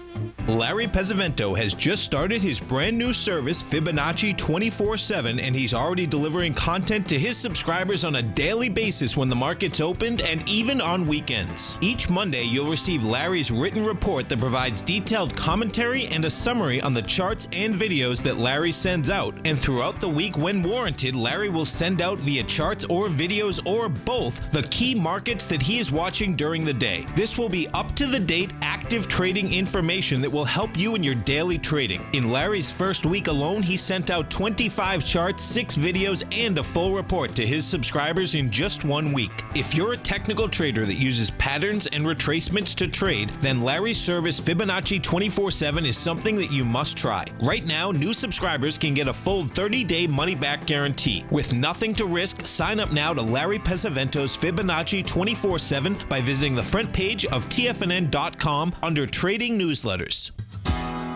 Larry Pesavento has just started his brand new service, Fibonacci 24/7, and he's already delivering content to his subscribers on a daily basis when the market's opened and even on weekends. Each Monday, you'll receive Larry's written report that provides detailed commentary and a summary on the charts and videos that Larry sends out. And throughout the week, when warranted, Larry will send out via charts or videos or both the key markets that he is watching during the day. This will be up-to-the-date, active trading information that will help you in your daily trading. In Larry's first week alone, he sent out 25 charts, 6 videos, and a full report to his subscribers in just 1 week. If you're a technical trader that uses patterns and retracements to trade, then Larry's service Fibonacci 24/7 is something that you must try. Right now, new subscribers can get a full 30-day money-back guarantee. With nothing to risk, sign up now to Larry Pesavento's Fibonacci 24/7 by visiting the front page of TFNN.com under Trading Newsletters.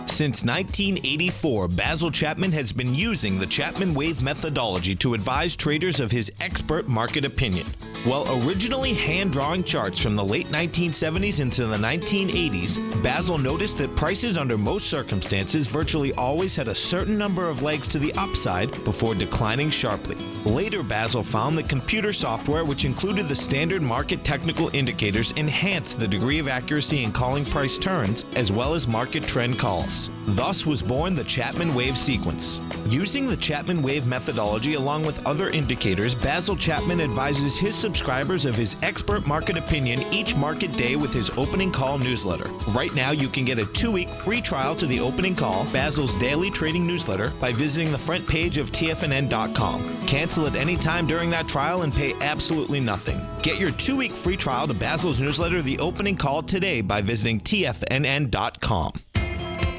Since 1984, Basil Chapman has been using the Chapman Wave methodology to advise traders of his expert market opinion. While originally hand-drawing charts from the late 1970s into the 1980s, Basil noticed that prices under most circumstances virtually always had a certain number of legs to the upside before declining sharply. Later, Basil found that computer software, which included the standard market technical indicators, enhanced the degree of accuracy in calling price turns as well as market trend calls. Thus was born the Chapman Wave sequence. Using the Chapman Wave methodology along with other indicators, Basil Chapman advises his subscribers of his expert market opinion each market day with his opening call newsletter. Right now, you can get a 2-week free trial to the opening call, Basil's daily trading newsletter, by visiting the front page of TFNN.com. Cancel at any time during that trial and pay absolutely nothing. Get your 2-week free trial to Basil's newsletter, The Opening Call, today by visiting TFNN.com.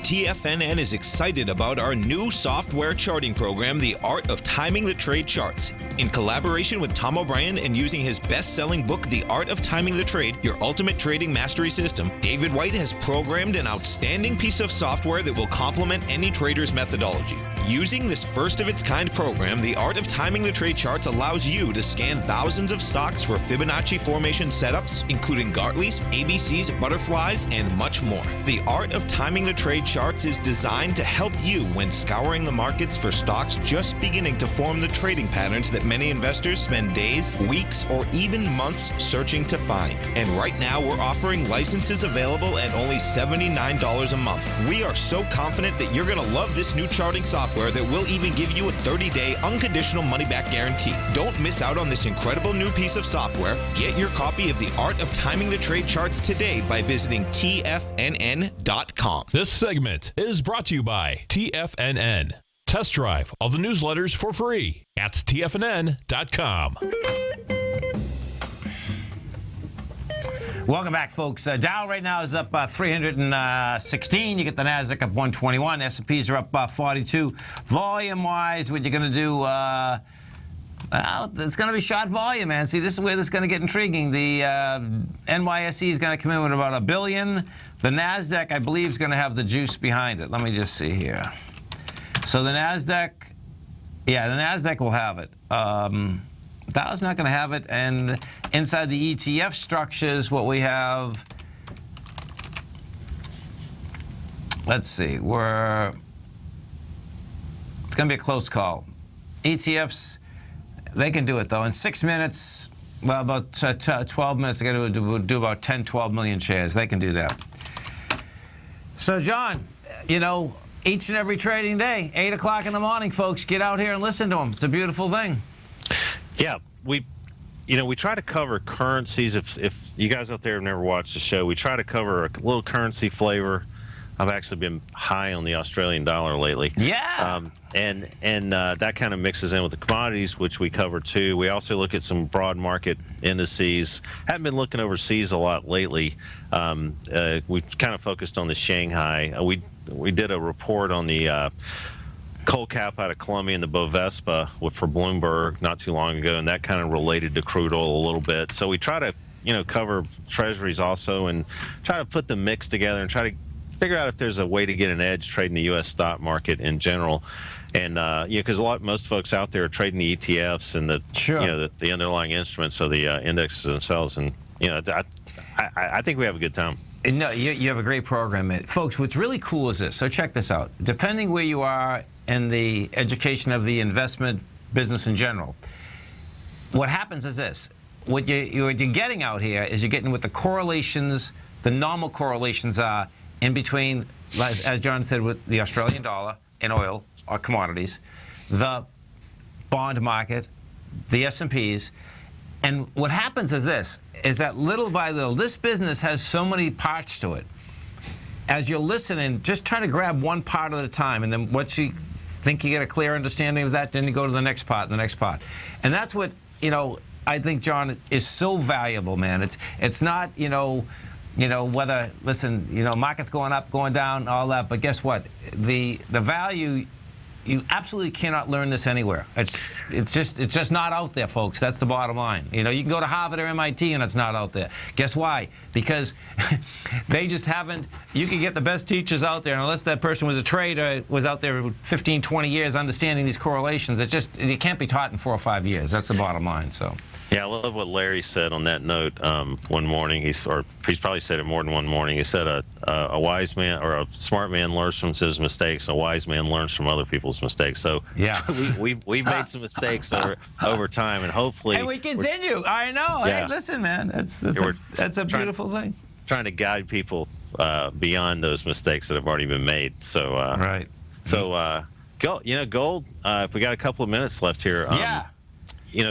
TFNN is excited about our new software charting program, The Art of Timing the Trade Charts. In collaboration with Tom O'Brien and using his best-selling book, The Art of Timing the Trade, Your Ultimate Trading Mastery System, David White has programmed an outstanding piece of software that will complement any trader's methodology. Using this first-of-its-kind program, The Art of Timing the Trade Charts allows you to scan thousands of stocks for Fibonacci formation setups, including Gartley's, ABC's, butterflies, and much more. The Art of Timing the Trade Charts is designed to help you when scouring the markets for stocks just beginning to form the trading patterns that many investors spend days, weeks, or even months searching to find. And right now, we're offering licenses available at only $79 a month. We are so confident that you're going to love this new charting software that will even give you a 30-day unconditional money-back guarantee. Don't miss out on this incredible new piece of software. Get your copy of The Art of Timing the Trade Charts today by visiting TFNN.com. This segment is brought to you by TFNN. Test drive all the newsletters for free at TFNN.com. Welcome back, folks. Dow right now is up 316. You get the Nasdaq up 121. S&Ps are up 42. Volume-wise, what you're going to do, it's going to be short volume, man. See, this is where this is going to get intriguing. The NYSE is going to come in with about $1 billion. The Nasdaq, I believe, is going to have the juice behind it. Let me just see here. So the Nasdaq, yeah, the Nasdaq will have it. Dow's not going to have it, and inside the ETF structures, what we have, let's see, it's going to be a close call. ETFs, they can do it, though. In 6 minutes, well, about 12 minutes, they're going to do about 10, 12 million shares. They can do that. So, John, you know, each and every trading day, 8 o'clock in the morning, folks, get out here and listen to them. It's a beautiful thing. Yeah, we try to cover currencies. If you guys out there have never watched the show, we try to cover a little currency flavor I've actually been high on the Australian dollar lately. Yeah. And that kind of mixes in with the commodities, which we cover too. We also look at some broad market indices. Haven't been looking overseas a lot lately. We've kind of focused on the Shanghai. We did a report on the coal cap out of Colombia and the Bovespa for Bloomberg not too long ago, and that kind of related to crude oil a little bit. So we try to cover treasuries also and try to put the mix together and try to figure out if there's a way to get an edge trading the U.S. stock market in general. And because most folks out there are trading the ETFs and the underlying instruments of the indexes themselves, and I think we have a good time. No, you have a great program, folks. What's really cool is this. So check this out. Depending where you are in the education of the investment business in general, what happens is this. What you're getting out here is you're getting what the correlations, the normal correlations are in between, as John said, with the Australian dollar and oil or commodities, the bond market, the S&Ps. And what happens is this, is that little by little, this business has so many parts to it. As you're listening, just try to grab one part at a time, and then once you think you get a clear understanding of that, then you go to the next part and the next part. And that's what, I think, John, is so valuable, man. It's not, whether, listen, market's going up, going down, all that, but guess what? The value, you absolutely cannot learn this anywhere. It's just not out there, folks. That's the bottom line. You can go to Harvard or MIT and it's not out there. Guess why? Because they just haven't. You can get the best teachers out there, and unless that person was a trader, was out there with 15, 20 years understanding these correlations, it can't be taught in 4 or 5 years. That's the bottom line. So. Yeah, I love what Larry said on that note one morning. He's probably said it more than one morning. He said a wise man or a smart man learns from his mistakes. A wise man learns from other people's mistakes. So yeah, we've made some mistakes over time, and hopefully. And we continue. I know. Yeah. Hey, listen, man, that's a beautiful thing. Trying to guide people beyond those mistakes that have already been made. So right. So gold. If we got a couple of minutes left here. Yeah.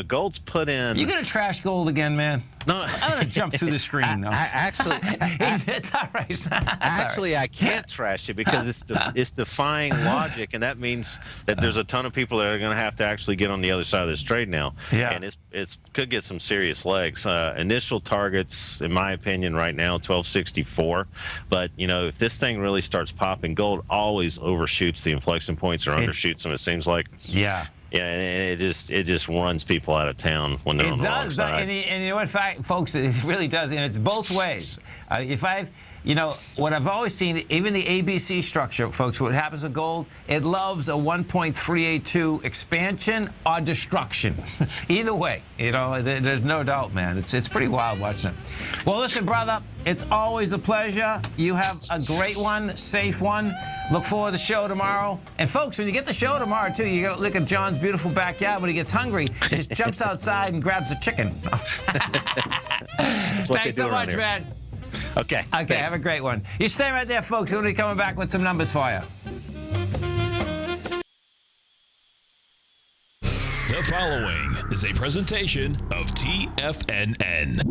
Gold's put in. You gonna trash gold again, man? No, I'm gonna jump through the screen. No. It's all right. Actually, I can't trash it because it's defying logic, and that means that there's a ton of people that are going to have to actually get on the other side of this trade now. Yeah. And it's could get some serious legs. Initial targets, in my opinion, right now 1264. But if this thing really starts popping, gold always overshoots the inflection points or undershoots them. It seems like. Yeah. Yeah, and it just runs people out of town when they're on the wrong side. And you know what, folks, it really does, and it's both ways. What I've always seen, even the ABC structure, folks, what happens with gold, it loves a 1.382 expansion or destruction. Either way, there's no doubt, man. It's pretty wild watching it. Well, listen, brother, it's always a pleasure. You have a great one, safe one. Look forward to the show tomorrow. And folks, when you get the show tomorrow, too, you got to look at John's beautiful backyard. When he gets hungry, he just jumps outside and grabs a chicken. That's what Thanks so much, man. Okay. Okay, have a great one. You stay right there, folks. We'll be coming back with some numbers for you. The following is a presentation of TFNN.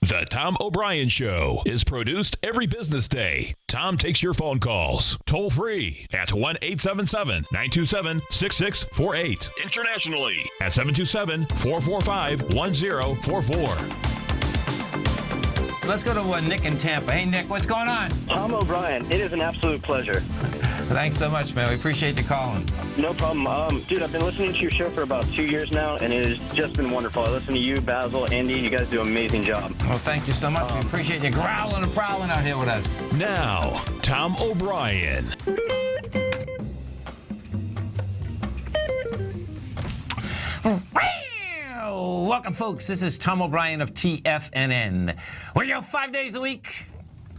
The Tom O'Brien Show is produced every business day. Tom takes your phone calls toll free at 1-877-927-6648. Internationally at 727-445-1044. Let's go to Nick in Tampa. Hey, Nick, what's going on? Tom O'Brien, it is an absolute pleasure. Thanks so much, man. We appreciate you calling. No problem. Dude, I've been listening to your show for about 2 years now, and it has just been wonderful. I listen to you, Basil, Andy. You guys do an amazing job. Well, thank you so much. We appreciate you growling and prowling out here with us. Now, Tom O'Brien. Welcome, folks. This is Tom O'Brien of TFNN. We go 5 days a week.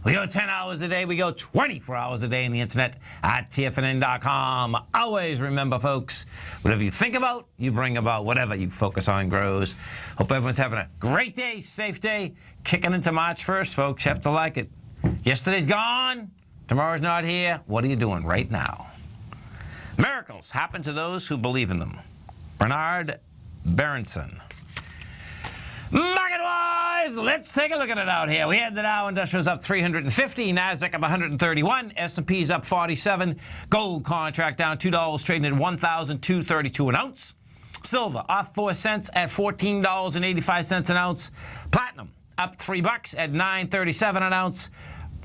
We go 10 hours a day. We go 24 hours a day on the internet at TFNN.com. Always remember, folks, whatever you think about, you bring about. Whatever you focus on grows. Hope everyone's having a great day, safe day. Kicking into March 1st, folks. You have to like it. Yesterday's gone. Tomorrow's not here. What are you doing right now? Miracles happen to those who believe in them. Bernard Berenson. Market-wise, guys, let's take a look at it out here. We had the Dow Industrials up 350, NASDAQ up 131, S&P's up 47, gold contract down $2, trading at $1,232 an ounce. Silver off 4 cents at $14.85 an ounce. Platinum up $3 at $9.37 an ounce.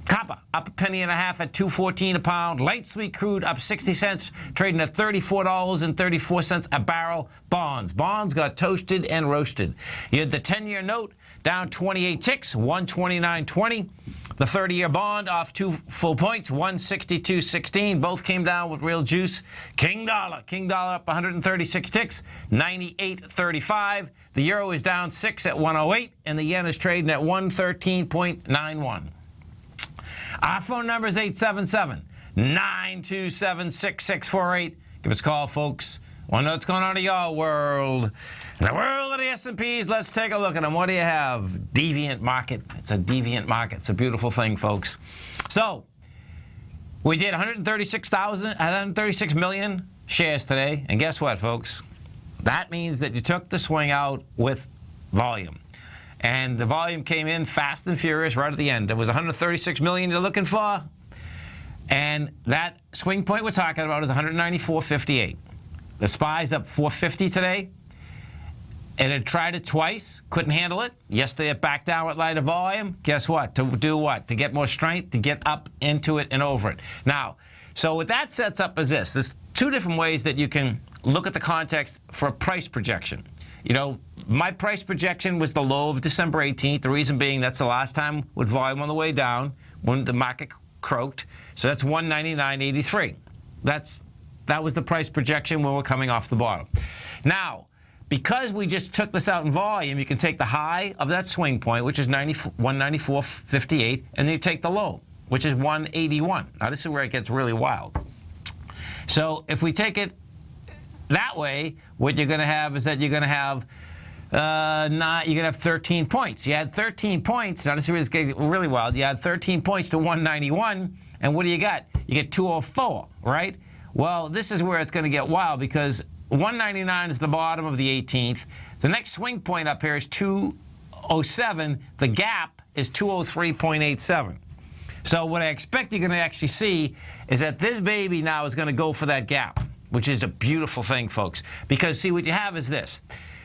Copper up a penny and a half at $2.14 a pound. Light sweet crude up 60 cents, trading at $34.34 a barrel. Bonds got toasted and roasted. You had the 10-year note down 28 ticks, 129.20. The 30-year bond off 2 full points, 162.16. Both came down with real juice. King dollar up 136 ticks, 98.35. The euro is down 6 at 108, and the yen is trading at 113.91. Our phone number is 877-927-6648. Give us a call, folks. Want to know what's going on in your world. In the world of the S&Ps, let's take a look at them. What do you have? Deviant market. It's a deviant market. It's a beautiful thing, folks. So, we did 136 million shares today. And guess what, folks? That means that you took the swing out with volume. And the volume came in fast and furious right at the end. It was 136 million you're looking for. And that swing point we're talking about is 194.58. The SPY's up 450 today. It had tried it twice, couldn't handle it. Yesterday it backed down with lighter volume. Guess what? To do what? To get more strength, to get up into it and over it. Now, so what that sets up is this. There's 2 different ways that you can look at the context for a price projection. You know, my price projection was the low of December 18th. The reason being that's the last time with volume on the way down when the market croaked. So that's 199.83. That was the price projection when we're coming off the bottom. Now, because we just took this out in volume, you can take the high of that swing point, which is 194.58, and then you take the low, which is 181. Now, this is where it gets really wild. So if we take it that way, what you're going to have is that you're going to have 13 points. You had 13 points. Now this is getting really wild. You had 13 points to 191, and what do you got? You get 204, right? Well, this is where it's going to get wild because 199 is the bottom of the 18th. The next swing point up here is 207. The gap is 203.87. So what I expect you're going to actually see is that this baby now is going to go for that gap, which is a beautiful thing, folks. Because, see, what you have is this.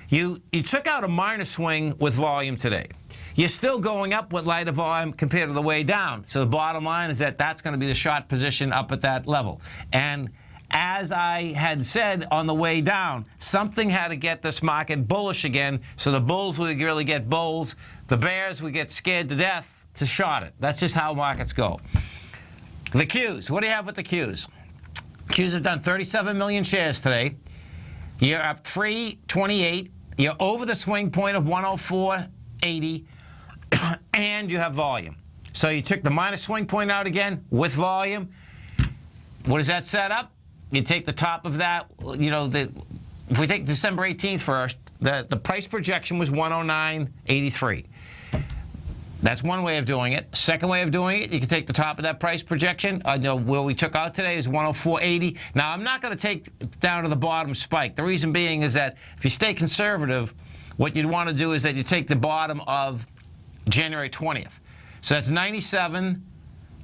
You took out a minor swing with volume today. You're still going up with lighter volume compared to the way down. So the bottom line is that that's going to be the short position up at that level. And as I had said on the way down, something had to get this market bullish again, so the bulls would really get bulls. The bears would get scared to death to short it. That's just how markets go. The Qs. What do you have with the Qs? Qs have done 37 million shares today. You're up 328. You're over the swing point of 104.80, and you have volume. So you took the minus swing point out again with volume. What does that set up? You take the top of that. You know, if we take December 18th first, the price projection was 109.83. That's one way of doing it. Second way of doing it, you can take the top of that price projection. Where we took out today is 104.80. Now, I'm not going to take it down to the bottom spike. The reason being is that if you stay conservative, what you'd want to do is that you take the bottom of January 20th. So that's 97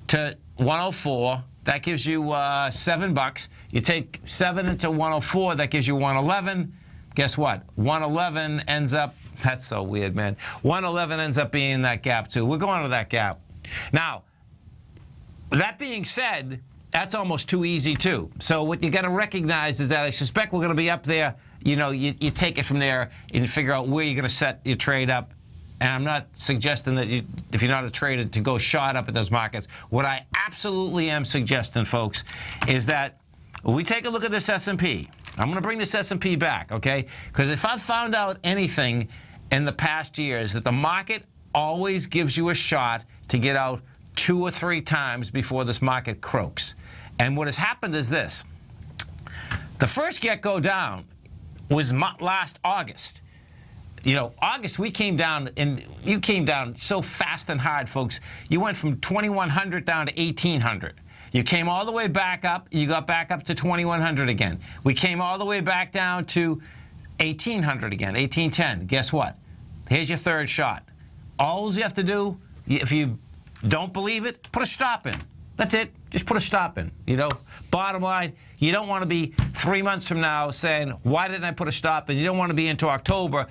to 104. That gives you $7. You take 7 into 104, that gives you 111. Guess what? 111 ends up, that's so weird, man. 111 ends up being in that gap, too. We're going to that gap. Now, that being said, that's almost too easy, too. So what you got to recognize is that I suspect we're going to be up there. You know, you take it from there and figure out where you're going to set your trade up. And I'm not suggesting that if you're not a trader to go short up at those markets. What I absolutely am suggesting, folks, is that we take a look at this S&P. I'm going to bring this S&P back, okay? Because if I've found out anything in the past years, that the market always gives you a shot to get out 2 or 3 times before this market croaks. And what has happened is this. The first get-go down was last August. You know, August, we came down, and you came down so fast and hard, folks. You went from 2,100 down to 1,800. You came all the way back up. You got back up to 2,100 again. We came all the way back down to 1,800 again, 1,810. Guess what? Here's your third shot. All you have to do, if you don't believe it, put a stop in. That's it. Just put a stop in. Bottom line, you don't want to be 3 months from now saying, why didn't I put a stop in? You don't want to be into October,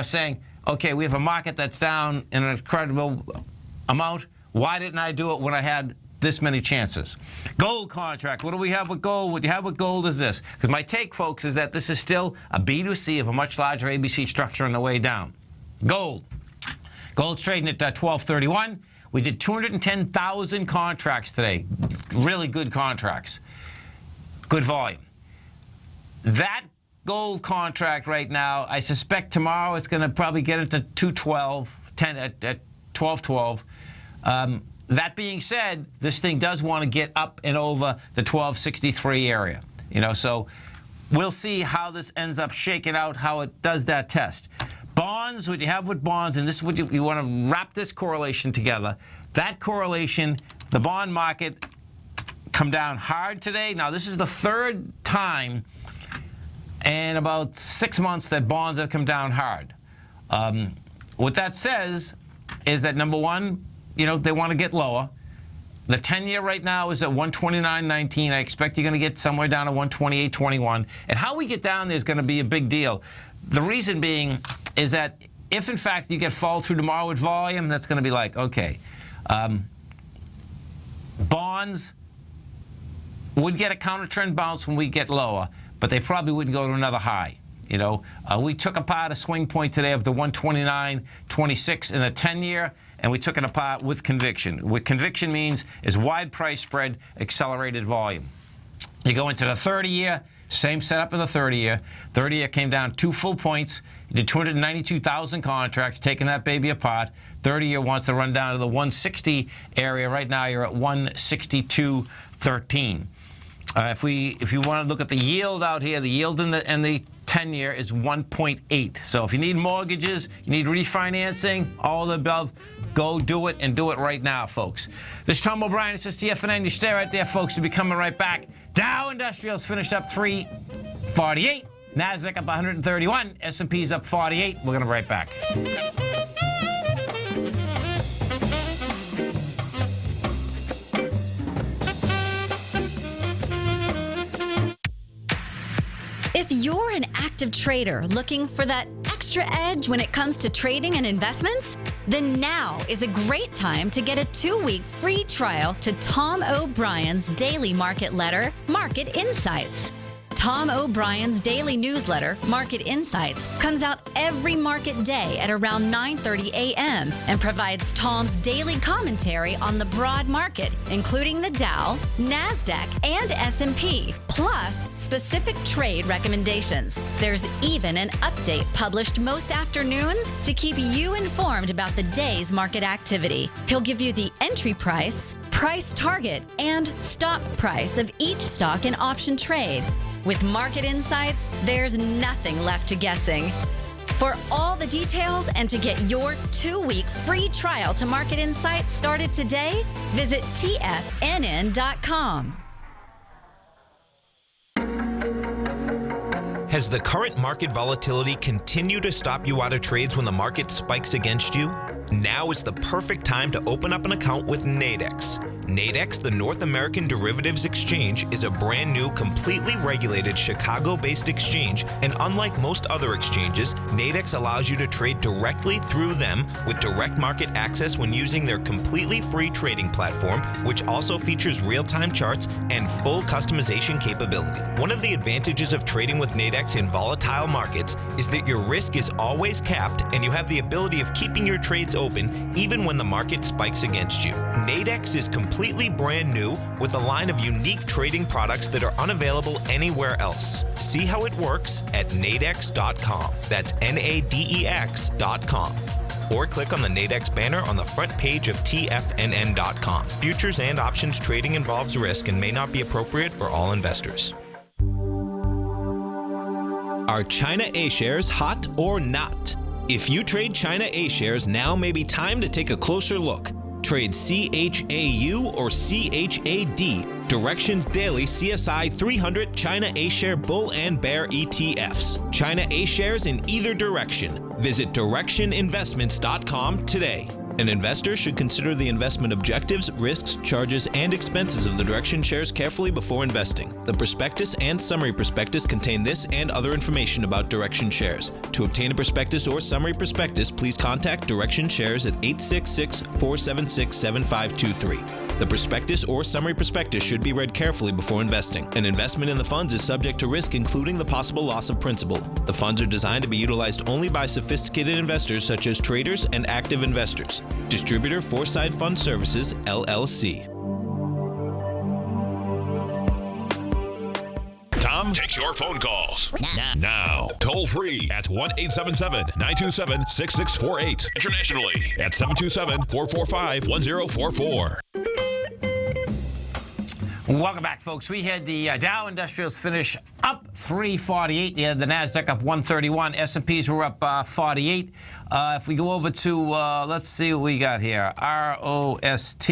saying, okay, we have a market that's down in an incredible amount. Why didn't I do it when I had this many chances? Gold contract. What do we have with gold? What you have with gold is this. Because my take, folks, is that this is still a B2C of a much larger ABC structure on the way down. Gold. Gold's trading at 1231. We did 210,000 contracts today. Really good contracts. Good volume. That gold contract right now, I suspect tomorrow it's going to probably get it to 212, 10 at 1212. That being said, this thing does want to get up and over the 1263 area. So we'll see how this ends up shaking out, how it does that test. Bonds, what you have with bonds, and this is what you want to wrap this correlation together. That correlation, the bond market come down hard today. Now, this is the third time in about 6 months that bonds have come down hard. What that says is that, number one, they want to get lower. The 10-year right now is at 129.19. I expect you're going to get somewhere down to 128.21. And how we get down there is going to be a big deal. The reason being is that if, in fact, you get fall through tomorrow with volume, that's going to be like, okay, bonds would get a counter-trend bounce when we get lower, but they probably wouldn't go to another high. We took apart a swing point today of the 129.26 in the 10-year, and we took it apart with conviction. What conviction means is wide price spread, accelerated volume. You go into the 30-year, same setup in the 30-year. 30-year came down 2 full points. You did 292,000 contracts, taking that baby apart. 30-year wants to run down to the 160 area. Right now, you're at 162.13. If you want to look at the yield out here, the yield in the 10-year is 1.8. So if you need mortgages, you need refinancing, all the above, go do it, and do it right now, folks. This is Tom O'Brien. This is TFNN. You stay right there, folks. We'll be coming right back. Dow Industrials finished up 348. NASDAQ up 131. S&P's up 48. We're going to be right back. If you're an active trader looking for that extra edge when it comes to trading and investments, then now is a great time to get a 2-week free trial to Tom O'Brien's daily market letter, Market Insights. Tom O'Brien's daily newsletter, Market Insights, comes out every market day at around 9:30 a.m. and provides Tom's daily commentary on the broad market, including the Dow, NASDAQ, and S&P, plus specific trade recommendations. There's even an update published most afternoons to keep you informed about the day's market activity. He'll give you the entry price, price target, and stop price of each stock and option trade. With Market Insights, there's nothing left to guessing. For all the details and to get your 2-week free trial to Market Insights started today, visit TFNN.com. Has the current market volatility continued to stop you out of trades when the market spikes against you? Now is the perfect time to open up an account with Nadex. Nadex, the North American Derivatives Exchange, is a brand new, completely regulated Chicago-based exchange, and unlike most other exchanges, Nadex allows you to trade directly through them with direct market access when using their completely free trading platform, which also features real-time charts and full customization capability. One of the advantages of trading with Nadex in volatile markets is that your risk is always capped and you have the ability of keeping your trades open even when the market spikes against you. Nadex is completely brand new with a line of unique trading products that are unavailable anywhere else. See how it works at nadex.com. That's NADEX.com. Or click on the Nadex banner on the front page of TFNN.com. Futures and options trading involves risk and may not be appropriate for all investors. Are China A-shares hot or not? If you trade China A-shares, now may be time to take a closer look. Trade CHAU or CHAD. Directions Daily CSI 300 China A-Share Bull and Bear ETFs. China A-Shares in either direction. Visit directioninvestments.com today. An investor should consider the investment objectives, risks, charges, and expenses of the Direction shares carefully before investing. The prospectus and summary prospectus contain this and other information about Direction shares. To obtain a prospectus or summary prospectus, please contact Direction Shares at 866-476-7523. The prospectus or summary prospectus should be read carefully before investing. An investment in the funds is subject to risk, including the possible loss of principal. The funds are designed to be utilized only by sophisticated investors such as traders and active investors. Distributor Foreside Fund Services, LLC. Tom takes your phone calls now. Toll free at 1-877-927-6648. Internationally at 727-445-1044. Welcome back, folks. We had the Dow Industrials finish up 348. You had the NASDAQ up 131. S&Ps were up 48. If we go over to, let's see what we got here. ROST.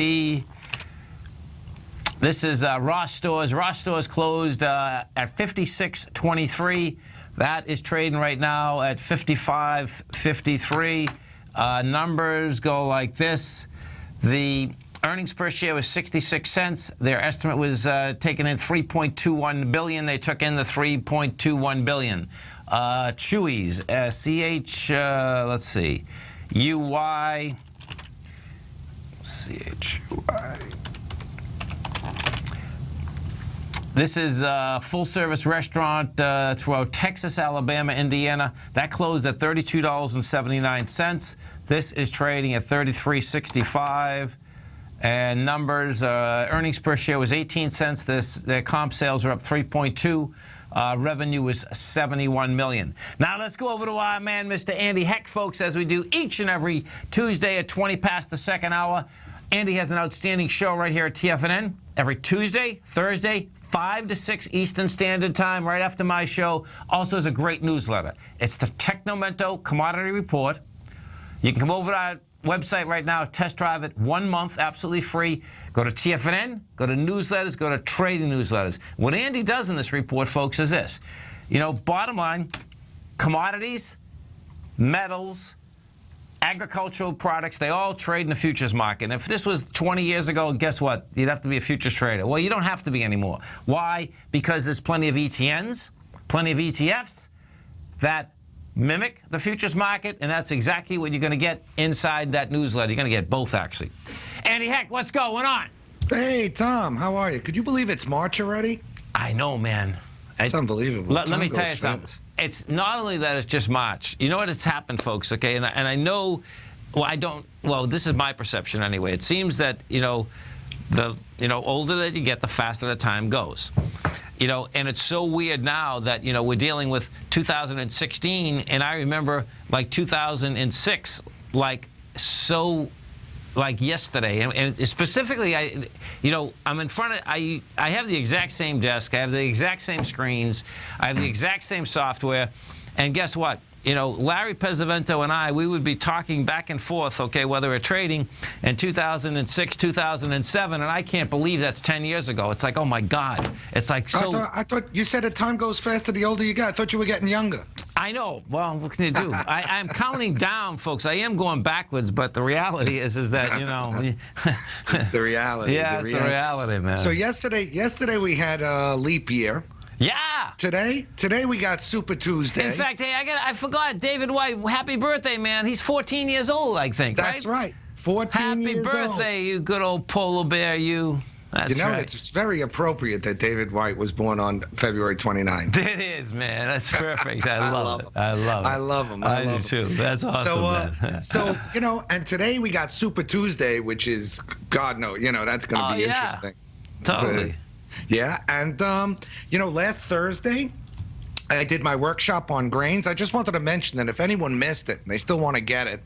This is Ross Stores. Ross Stores closed at 56.23. That is trading right now at 55.53. Numbers go like this. The earnings per share was 66 cents. Their estimate was taken in $3.21 billion. They took in the $3.21 billion. Chewy's, let's see, UY, CHUI. This is a full-service restaurant throughout Texas, Alabama, Indiana. That closed at $32.79. This is trading at $33.65. And numbers, earnings per share was 18 cents. Their comp sales are up 3.2. Revenue was $71 million. Now let's go over to our man, Mr. Andy Heck, folks, as we do each and every Tuesday at 20 past the second hour. Andy has an outstanding show right here at TFNN every Tuesday, Thursday, 5 to 6 Eastern Standard Time, right after my show. Also has a great newsletter. It's the Technomento Commodity Report. You can come over to our website right now, test drive it 1 month, absolutely free. Go to TFNN, go to newsletters, go to trading newsletters. What Andy does in this report, folks, is this. You know, bottom line, commodities, metals, agricultural products, they all trade in the futures market. And if this was 20 years ago, guess what? You'd have to be a futures trader. Well, you don't have to be anymore. Why? Because there's plenty of ETNs, plenty of ETFs that mimic the futures market, and that's exactly what you're going to get inside that newsletter. You're going to get both, actually. Andy Heck, what's going on? Hey, Tom, how are you? Could you believe it's March already? I know, man. It's unbelievable. Let me tell you something. It's not only that it's just March. You know what has happened, folks, okay? And I know, well, this is my perception anyway. It seems that, the older that you get, the faster the time goes. And it's so weird now that, we're dealing with 2016, and I remember, 2006, yesterday. And specifically, I'm in front of, I have the exact same desk, I have the exact same screens, I have the exact same software, and guess what? Larry Pesavento and I, we would be talking back and forth, okay, whether we're trading in 2006, 2007, and I can't believe that's 10 years ago. It's like, oh my God. It's like so. I thought you said that time goes faster the older you get. I thought you were getting younger. I know. Well, what can you do? I'm counting down, folks. I am going backwards, but the reality is that, It's the reality. Yeah, it's the reality, man. So yesterday we had a leap year. Yeah. Today we got Super Tuesday. In fact, hey, I forgot David White. Happy birthday, man. He's 14 years old, I think. That's right. 14 years old. Happy birthday, you good old polar bear, you. That's right. It's very appropriate that David White was born on February 29th. It is, man. That's perfect. I love it. I love him. I do too. That's awesome, man. So, and today we got Super Tuesday, which is, God knows, that's going to be interesting. Totally. And, last Thursday, I did my workshop on grains. I just wanted to mention that if anyone missed it and they still want to get it,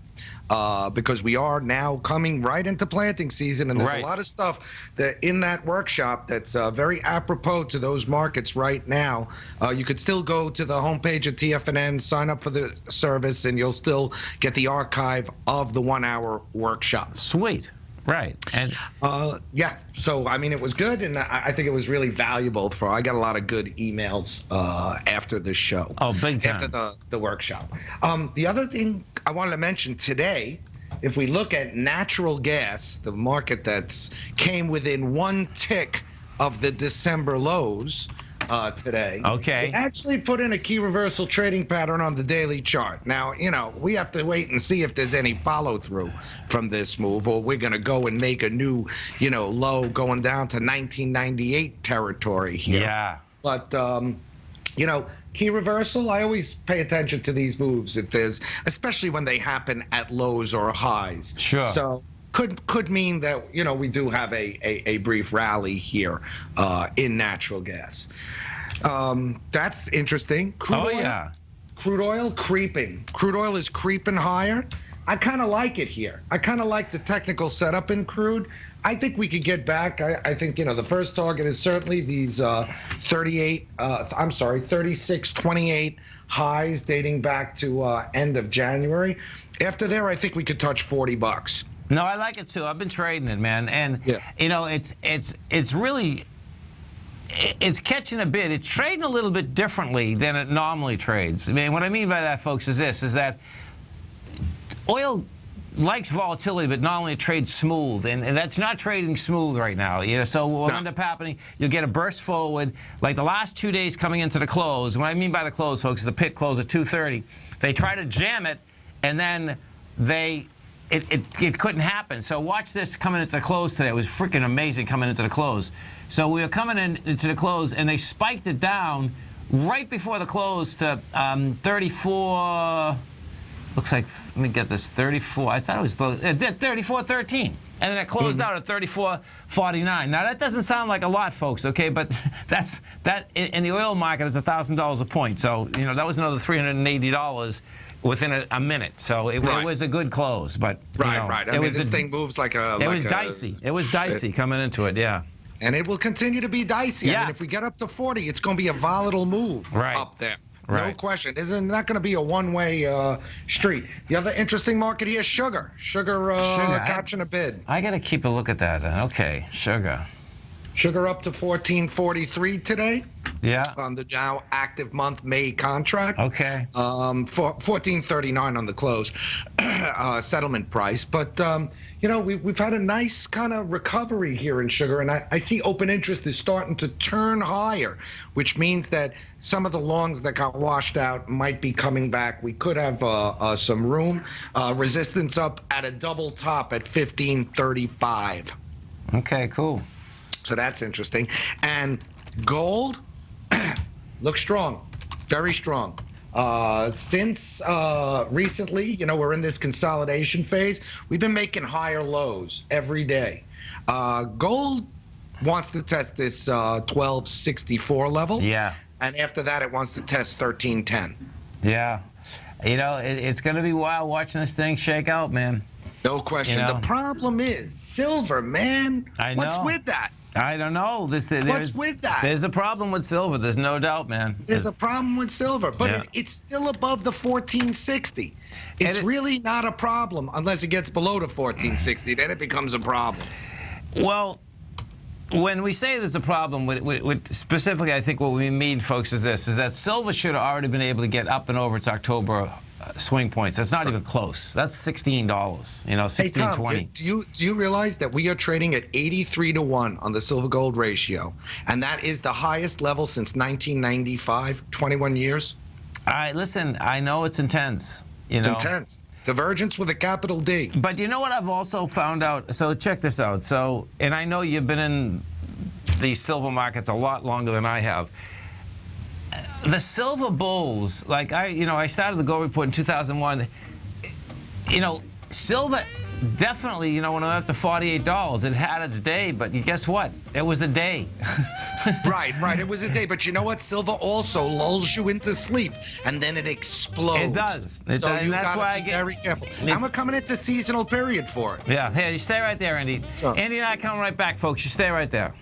because we are now coming right into planting season, and there's a lot of stuff that in that workshop that's very apropos to those markets right now. You could still go to the homepage of TFNN, sign up for the service, and you'll still get the archive of the 1 hour workshop. Sweet. Right. And yeah, so I mean, it was good, and I think it was really valuable. I got a lot of good emails after the show. Oh, big time. After the workshop. The other thing I wanted to mention today, if we look at natural gas, the market that's came within one tick of the December lows today. Okay. It actually put in a key reversal trading pattern on the daily chart. Now, we have to wait and see if there's any follow through from this move, or we're going to go and make a new, low going down to 1998 territory here. Yeah. But, key reversal, I always pay attention to these moves especially when they happen at lows or highs. Sure. So could mean that we do have a brief rally here in natural gas. That's interesting. Crude oil creeping. Crude oil is creeping higher. I kind of like it here. I kind of like the technical setup in crude. I think we could get back. I think the first target is certainly these 36.28 highs dating back to end of January. After there, I think we could touch $40. No, I like it too. I've been trading it, man, and it's really catching a bid. It's trading a little bit differently than it normally trades. I mean, what I mean by that, folks, is that oil likes volatility, but normally it trades smooth, and that's not trading smooth right now. So what will end up happening, you'll get a burst forward, like the last 2 days coming into the close. What I mean by the close, folks, is the pit close at 2:30. They try to jam it, and then it couldn't happen. So watch this coming into the close today. It was freaking amazing coming into the close. So we were coming into the close, and they spiked it down right before the close to 34. Looks like, let me get this, 34. I thought it was 34.13. And then it closed out at 34.49. Now that doesn't sound like a lot, folks, okay? But that in the oil market is $1,000 a point. So that was another $380 within a minute. So it was a good close. But right. I mean, this thing moves like a. It was dicey. It was dicey coming into it. Yeah. And it will continue to be dicey. Yeah. I mean, if we get up to 40, it's going to be a volatile move up there. Right. No question. It's not going to be a one-way street. The other interesting market here is sugar. Sugar catching a bid. I got to keep a look at that. Okay, sugar. Sugar up to 14.43 today. Yeah. On the now active month May contract. Okay. For 14.39 on the close settlement price. But we've had a nice kind of recovery here in sugar, and I see open interest is starting to turn higher, which means that some of the longs that got washed out might be coming back. We could have some room. Resistance up at a double top at 15.35. Okay, cool. So that's interesting. And gold looks strong, very strong. Since recently, we're in this consolidation phase, we've been making higher lows every day. Gold wants to test this 1264 level. Yeah. And after that, it wants to test 1310. Yeah. It's going to be wild watching this thing shake out, man. No question. The problem is silver, man. I know. What's with that? I don't know. What's with that? There's a problem with silver. There's no doubt, man. There's a problem with silver, but it's still above the 1460. It's really not a problem unless it gets below the 1460. Then it becomes a problem. Well, when we say there's a problem, with specifically, I think what we mean, folks, is that silver should have already been able to get up and over its October swing points. That's not even close. That's $16. $16.20. Do you realize that we are trading at 83-1 on the silver gold ratio, and that is the highest level since 1995, 21 years? Listen, I know it's intense. Intense. Divergence with a capital D. But you know what I've also found out? So check this out. And I know you've been in these silver markets a lot longer than I have. The silver bulls, like I started the Gold Report in 2001. Silver definitely, when I went up to $48, it had its day, but guess what? It was a day. Right. It was a day, but you know what? Silver also lulls you into sleep, and then it explodes. It does. So you gotta be very careful. And we're coming into seasonal period for it. Yeah. Hey, you stay right there, Andy. Sure. Andy and I coming right back, folks. You stay right there.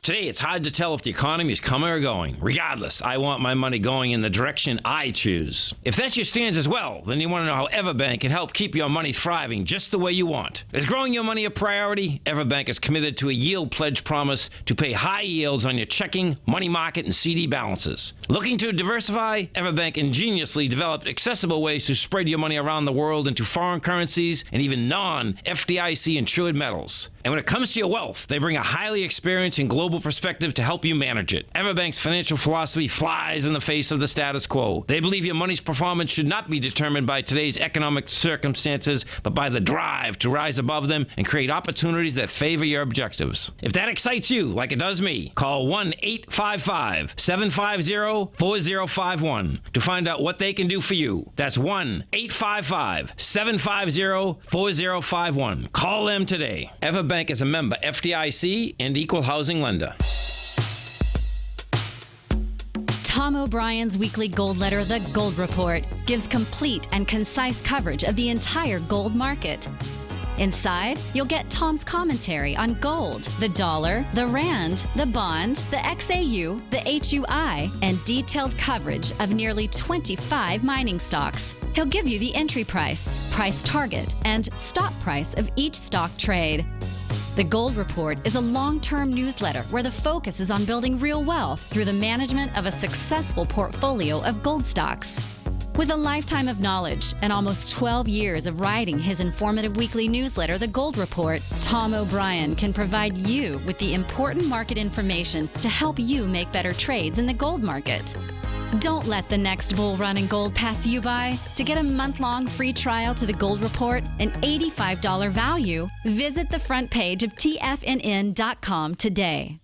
Today, it's hard to tell if the economy is coming or going. Regardless, I want my money going in the direction I choose. If that's your stance as well, then you want to know how Everbank can help keep your money thriving just the way you want. Is growing your money a priority? Everbank is committed to a yield pledge promise to pay high yields on your checking, money market, and CD balances. Looking to diversify? Everbank ingeniously developed accessible ways to spread your money around the world into foreign currencies and even non-FDIC insured metals. And when it comes to your wealth, they bring a highly experienced and global perspective to help you manage it. Everbank's financial philosophy flies in the face of the status quo. They believe your money's performance should not be determined by today's economic circumstances, but by the drive to rise above them and create opportunities that favor your objectives. If that excites you, like it does me, call 1-855-750-4051 to find out what they can do for you. That's 1-855-750-4051. Call them today. Everbank is a member FDIC and equal housing lender. Tom O'Brien's weekly gold letter, The Gold Report, gives complete and concise coverage of the entire gold market. Inside, you'll get Tom's commentary on gold, the dollar, the rand, the bond, the XAU, the HUI, and detailed coverage of nearly 25 mining stocks. He'll give you the entry price, price target, and stop price of each stock trade. The Gold Report is a long-term newsletter where the focus is on building real wealth through the management of a successful portfolio of gold stocks. With a lifetime of knowledge and almost 12 years of writing his informative weekly newsletter, The Gold Report, Tom O'Brien can provide you with the important market information to help you make better trades in the gold market. Don't let the next bull run in gold pass you by. To get a month-long free trial to The Gold Report, an $85 value, visit the front page of TFNN.com today.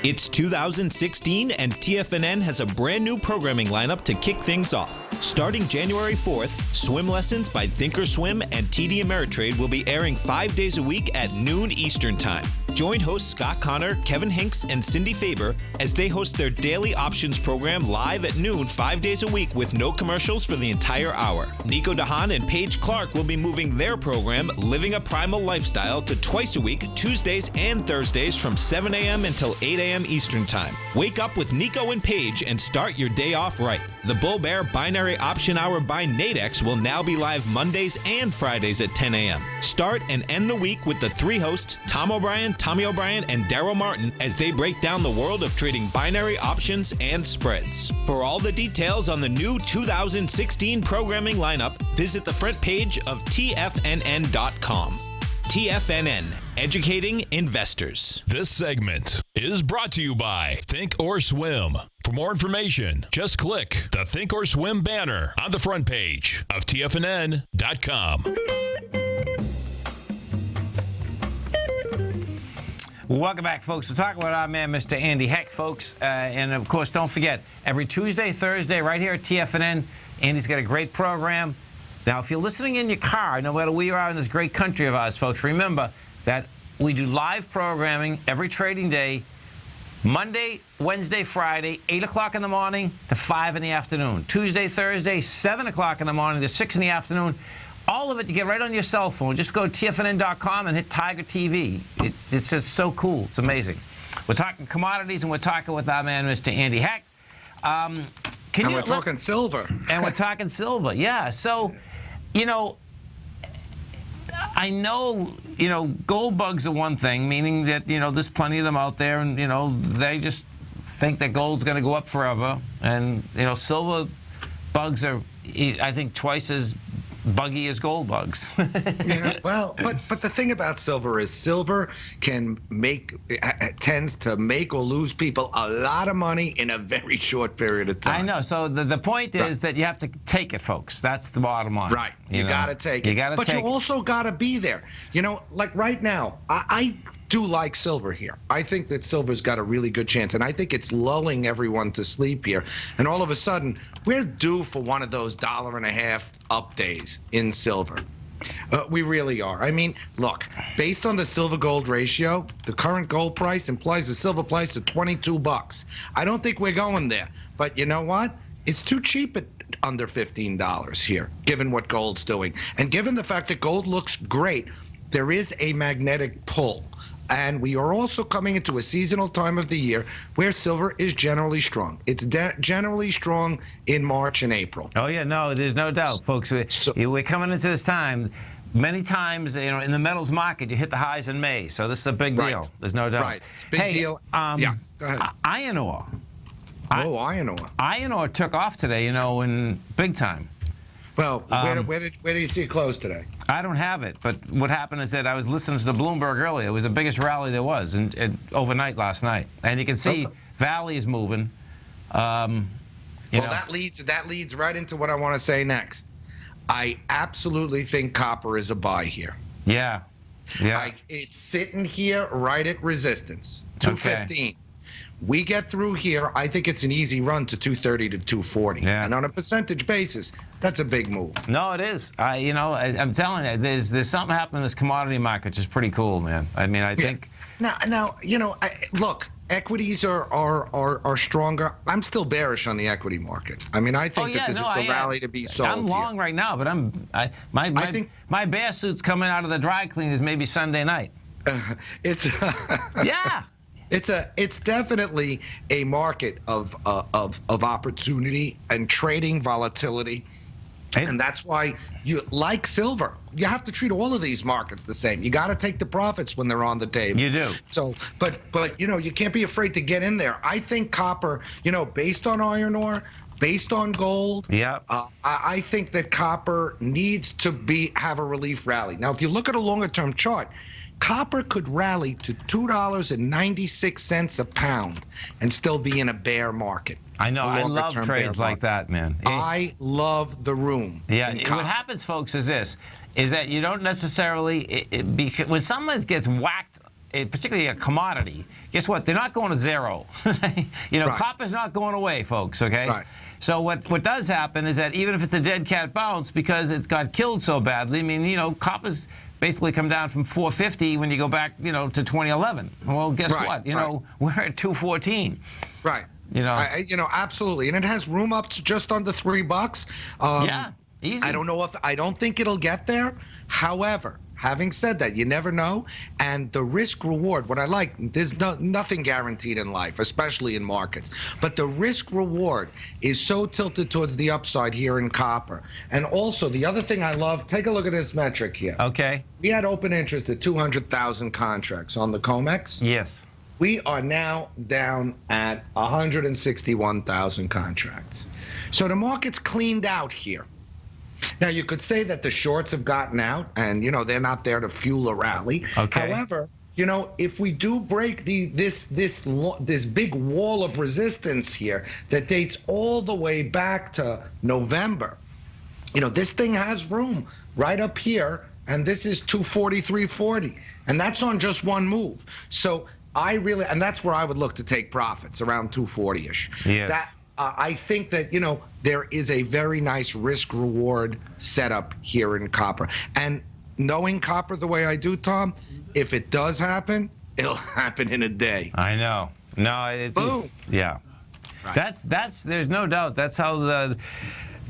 It's 2016 and TFNN has a brand new programming lineup to kick things off. Starting January 4th, swim lessons by Thinkorswim and TD Ameritrade will be airing 5 days a week at noon Eastern Time. Join hosts Scott Connor, Kevin Hinks, and Cindy Faber as they host their daily options program live at noon 5 days a week with no commercials for the entire hour. Nico DeHaan and Paige Clark will be moving their program, Living a Primal Lifestyle, to twice a week, Tuesdays and Thursdays from 7 a.m. until 8 a.m. Eastern Time. Wake up with Nico and Paige and start your day off right. The Bull Bear Binary Option Hour by Nadex will now be live Mondays and Fridays at 10 a.m. Start and end the week with the three hosts, Tom O'Brien, Tommy O'Brien, and Daryl Martin, as they break down the world of trading binary options and spreads. For all the details on the new 2016 programming lineup, visit the front page of TFNN.com. TFNN, educating investors. This segment is brought to you by Think or Swim. For more information, just click the Think or Swim banner on the front page of TFNN.com. Welcome back, folks. We're talking about our man, Mr. Andy Heck, folks. And, of course, don't forget, every Tuesday, Thursday, right here at TFNN, Andy's got a great program. Now, if you're listening in your car, no matter where you are in this great country of ours, folks, remember that we do live programming every trading day, Monday, Wednesday, Friday, 8 o'clock in the morning to 5 in the afternoon. Tuesday, Thursday, 7 o'clock in the morning to 6 in the afternoon. All of it you get right on your cell phone. Just go to TFNN.com and hit Tiger TV. It's just so cool. It's amazing. We're talking commodities, and we're talking with our man, Mr. Andy Heck. We're talking silver. And we're talking silver, yeah. So, you know, I know, you know, gold bugs are one thing, meaning that, you know, there's plenty of them out there, and, you know, they just think that gold's going to go up forever. And, you know, silver bugs are, I think, twice as buggy as gold bugs. Yeah, well, but the thing about silver is silver tends to make or lose people a lot of money in a very short period of time. I know. So the point is that you have to take it, folks. That's the bottom line. Right. You got to take it. You got to take it. But you also got to be there. You know, like right now, I do like silver here. I think that silver's got a really good chance, and I think it's lulling everyone to sleep here. And all of a sudden, we're due for one of those $1.50 up days in silver. We really are. I mean, look, based on the silver-gold ratio, the current gold price implies a silver price of $22. I don't think we're going there. But you know what? It's too cheap at under $15 here, given what gold's doing. And given the fact that gold looks great, there is a magnetic pull. And we are also coming into a seasonal time of the year where silver is generally strong. It's generally strong in March and April. Oh, yeah, no, there's no doubt, folks. We're coming into this time. Many times, in the metals market, you hit the highs in May. So this is a big deal. There's no doubt. Right. It's a big deal. Yeah, go ahead. Iron ore. Iron ore. Iron ore took off today, in big time. Well, where did you see it close today? I don't have it, but what happened is that I was listening to the Bloomberg earlier. It was the biggest rally there was overnight last night, and you can see Valley is moving. That leads right into what I want to say next. I absolutely think copper is a buy here. Yeah. It's sitting here right at resistance, 215. Okay. We get through here, I think it's an easy run to 230 to 240. Yeah. And on a percentage basis, that's a big move. No, it is. I'm telling you, there's something happening in this commodity market which is pretty cool, man. I mean, I think. Now, look, equities are stronger. I'm still bearish on the equity market. I mean, I think this is a rally to be sold. I'm long right now, but my bear suit's coming out of the dry cleaners maybe Sunday night. Yeah. It's definitely a market of opportunity and trading volatility. And that's why like silver, you have to treat all of these markets the same. You got to take the profits when they're on the table. You do. So, but you can't be afraid to get in there. I think copper, based on iron ore, based on gold, I think that copper needs to have a relief rally. Now, if you look at a longer-term chart, copper could rally to $2.96 a pound and still be in a bear market. I know. I love trades like that, man. I love the room. Yeah. What happens, folks, is that you don't necessarily when someone gets whacked, particularly a commodity. Guess what? They're not going to zero. Copper's not going away, folks. Okay. Right. So what does happen is that even if it's a dead cat bounce because it got killed so badly, I mean, copper's basically come down from 450 when you go back, to 2011. Well, guess what? We're at 214. Right. Absolutely, and it has room up to just under $3. Easy. I don't think it'll get there. However, having said that, you never know. And the risk reward, what I like, there's nothing guaranteed in life, especially in markets. But the risk reward is so tilted towards the upside here in copper. And also, the other thing I love, take a look at this metric here. Okay. We had open interest at 200,000 contracts on the COMEX. Yes. We are now down at 161,000 contracts. So the market's cleaned out here. Now, you could say that the shorts have gotten out and, they're not there to fuel a rally. Okay. However, if we do break this big wall of resistance here that dates all the way back to November, this thing has room right up here, and this is 243.40, and that's on just one move. So and that's where I would look to take profits, around 240-ish. Yes. I think that, there is a very nice risk-reward setup here in copper. And knowing copper the way I do, Tom, if it does happen, it'll happen in a day. I know. No, boom. Yeah. Right. That's there's no doubt. That's how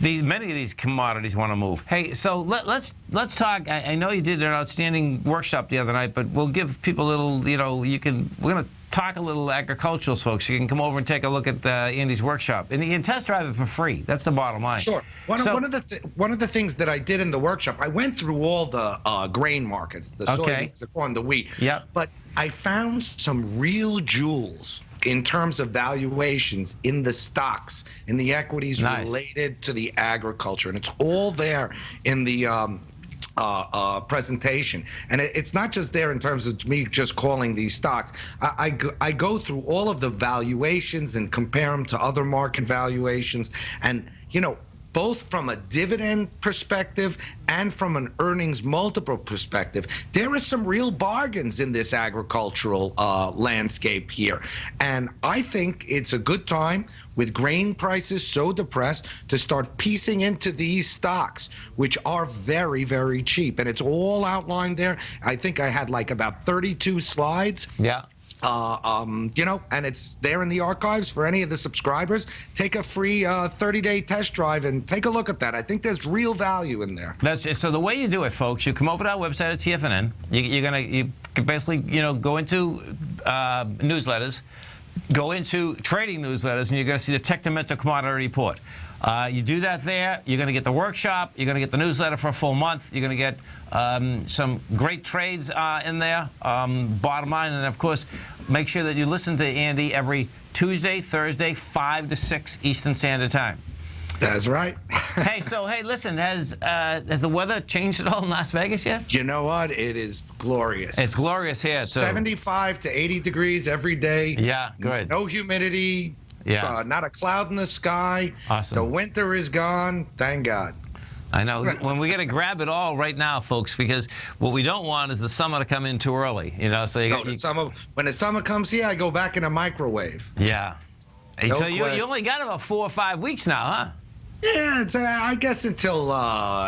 many of these commodities want to move. Hey, so let's talk. I know you did an outstanding workshop the other night, but we'll give people a little, we're going to talk a little agricultural, folks. You can come over and take a look at Andy's workshop, and you can test drive it for free. That's the bottom line. Sure. One of the things that I did in the workshop, I went through all the grain markets, the soybeans, the corn, the wheat. Yeah. But I found some real jewels in terms of valuations in the stocks, in the equities related to the agriculture, and it's all there in the presentation. And it's not just there in terms of me just calling these stocks. I go through all of the valuations and compare them to other market valuations, and both from a dividend perspective and from an earnings multiple perspective, there are some real bargains in this agricultural landscape here. And I think it's a good time, with grain prices so depressed, to start piecing into these stocks, which are very, very cheap. And it's all outlined there. I think I had like about 32 slides. Yeah. And it's there in the archives for any of the subscribers. Take a free 30-day test drive and take a look at that. I think there's real value in there. So the way you do it, folks, you come over to our website at TFNN. You basically, go into newsletters, go into trading newsletters, and you're going to see the Technomental Commodity Report. You do that there, you're going to get the workshop, you're going to get the newsletter for a full month, you're going to get some great trades in there, bottom line, and of course, make sure that you listen to Andy every Tuesday, Thursday, 5 to 6 Eastern Standard Time. That's right. Hey, listen, has the weather changed at all in Las Vegas yet? You know what? It is glorious. It's glorious here, too. 75 to 80 degrees every day. Yeah, good. No humidity. Yeah. Not a cloud in the sky. Awesome. The winter is gone. Thank God. I know. When we got to grab it all right now, folks, because what we don't want is the summer to come in too early. So when the summer comes here, I go back in a microwave. Yeah. No so you question. only got about 4 or 5 weeks now, huh? Yeah, it's, I guess until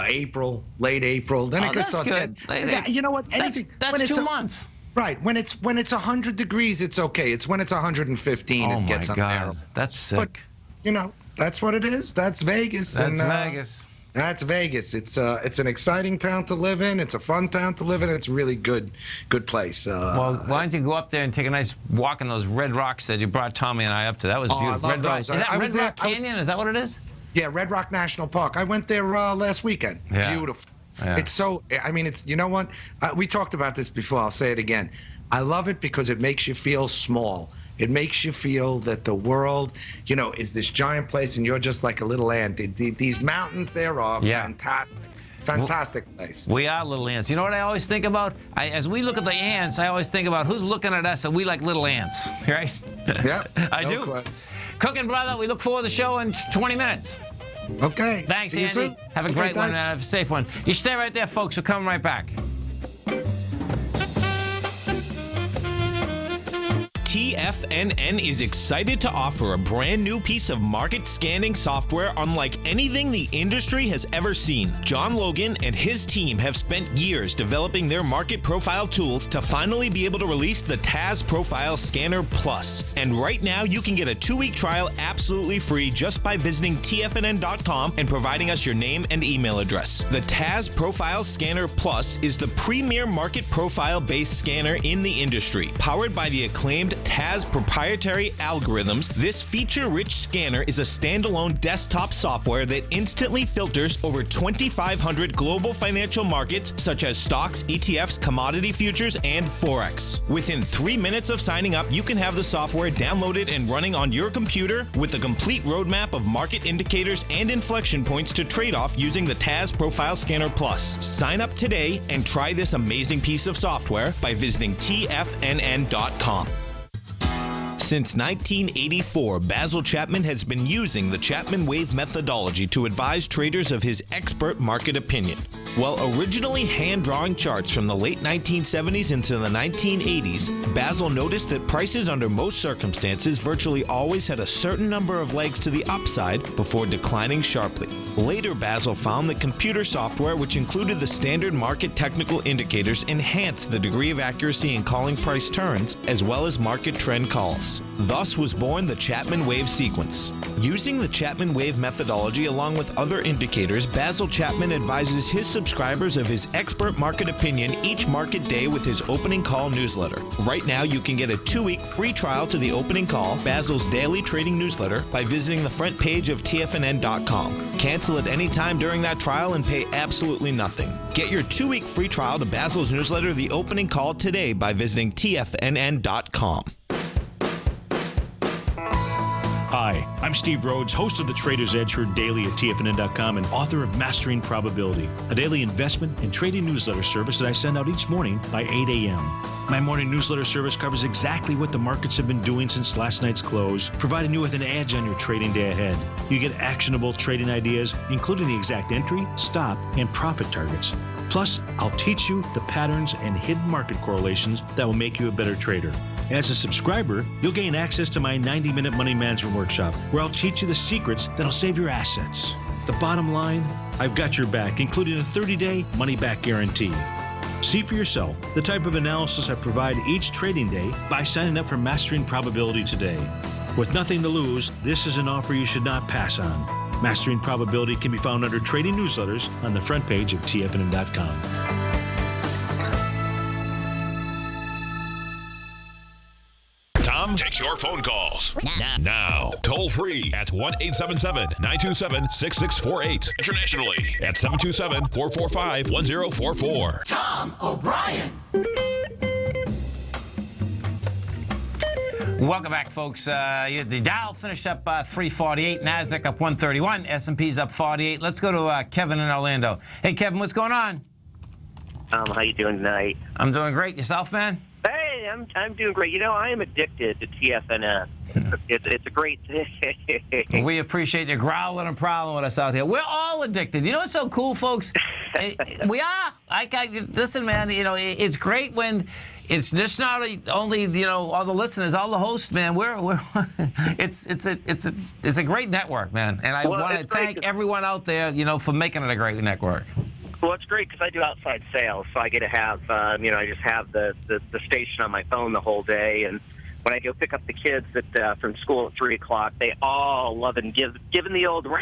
April, late April. Then it that's starts good. getting. You know what? Anything. That's 2 months. Right. When it's 100 degrees, it's okay. It's when it's 115 it gets unbearable. That's sick. But, that's what it is. That's Vegas. That's Vegas. That's Vegas. It's an exciting town to live in. It's a fun town to live in. It's a really good place. Well, why don't you go up there and take a nice walk in those red rocks that you brought Tommy and I up to? That was beautiful. I love those. Is that Red Rock Canyon? Is that what it is? Yeah, Red Rock National Park. I went there last weekend. Yeah. Beautiful. Yeah. It's so, you know what? We talked about this before. I'll say it again. I love it because it makes you feel small. It makes you feel that the world, is this giant place and you're just like a little ant. These mountains there are fantastic. Fantastic place. We are little ants. You know what I always think about? As we look at the ants, I always think about who's looking at us and we like little ants, right? Yeah. I do. Question. Cooking Brother, we look forward to the show in 20 minutes. Okay. Thanks, See you Andy. soon. Have a Okay, great one thanks. and have a safe one. You stay right there, folks. We're coming right back. TFNN is excited to offer a brand new piece of market scanning software unlike anything the industry has ever seen. John Logan and his team have spent years developing their market profile tools to finally be able to release the TAS Profile Scanner Plus. And right now you can get a 2-week trial absolutely free just by visiting TFNN.com and providing us your name and email address. The TAS Profile Scanner Plus is the premier market profile based scanner in the industry. Powered by the acclaimed TAS proprietary algorithms, this feature-rich scanner is a standalone desktop software that instantly filters over 2,500 global financial markets such as stocks, ETFs, commodity futures, and Forex. Within 3 minutes of signing up, you can have the software downloaded and running on your computer with a complete roadmap of market indicators and inflection points to trade off using the TAS Profile Scanner Plus. Sign up today and try this amazing piece of software by visiting TFNN.com. Since 1984, Basil Chapman has been using the Chapman Wave methodology to advise traders of his expert market opinion. While originally hand-drawing charts from the late 1970s into the 1980s, Basil noticed that prices under most circumstances virtually always had a certain number of legs to the upside before declining sharply. Later, Basil found that computer software, which included the standard market technical indicators, enhanced the degree of accuracy in calling price turns, as well as market trend calls. Thus was born the Chapman Wave sequence. Using the Chapman Wave methodology along with other indicators, Basil Chapman advises his subscribers of his expert market opinion each market day with his opening call newsletter. Right now, you can get a 2-week free trial to the opening call, Basil's daily trading newsletter, by visiting the front page of TFNN.com. Cancel at any time during that trial and pay absolutely nothing. Get your 2-week free trial to Basil's newsletter, The Opening Call, today by visiting TFNN.com. Hi, I'm Steve Rhodes, host of the Trader's Edge, heard daily at TFNN.com and author of Mastering Probability, a daily investment and trading newsletter service that I send out each morning by 8 a.m. My morning newsletter service covers exactly what the markets have been doing since last night's close, providing you with an edge on your trading day ahead. You get actionable trading ideas, including the exact entry, stop, and profit targets. Plus, I'll teach you the patterns and hidden market correlations that will make you a better trader. As a subscriber, you'll gain access to my 90-minute money management workshop, where I'll teach you the secrets that'll save your assets. The bottom line, I've got your back, including a 30-day money-back guarantee. See for yourself the type of analysis I provide each trading day by signing up for Mastering Probability today. With nothing to lose, this is an offer you should not pass on. Mastering Probability can be found under Trading Newsletters on the front page of TFNN.com. Swim takes your phone calls. Now, toll free at 1-877-927-6648. Internationally at 727-445-1044. Tom O'Brien. Welcome back, folks. The Dow finished up 348, Nasdaq up 131, S&P's up 48. Let's go to Kevin in Orlando. Hey, Kevin, what's going on? How you doing tonight? I'm doing great. Yourself, man? Hey, I'm doing great. You know, I am addicted to TFNN. It's a great thing. We appreciate you growling and prowling with us out here. We're all addicted. You know what's so cool, folks? We are. Listen, man. You know, it's great when it's just not only all the listeners, all the hosts, man. It's a great network, man. And I want to thank everyone out there, for making it a great network. Well, it's great because I do outside sales, so I get to have, I just have the station on my phone the whole day, and when I go pick up the kids from school at 3 o'clock, they all love and giving the old row.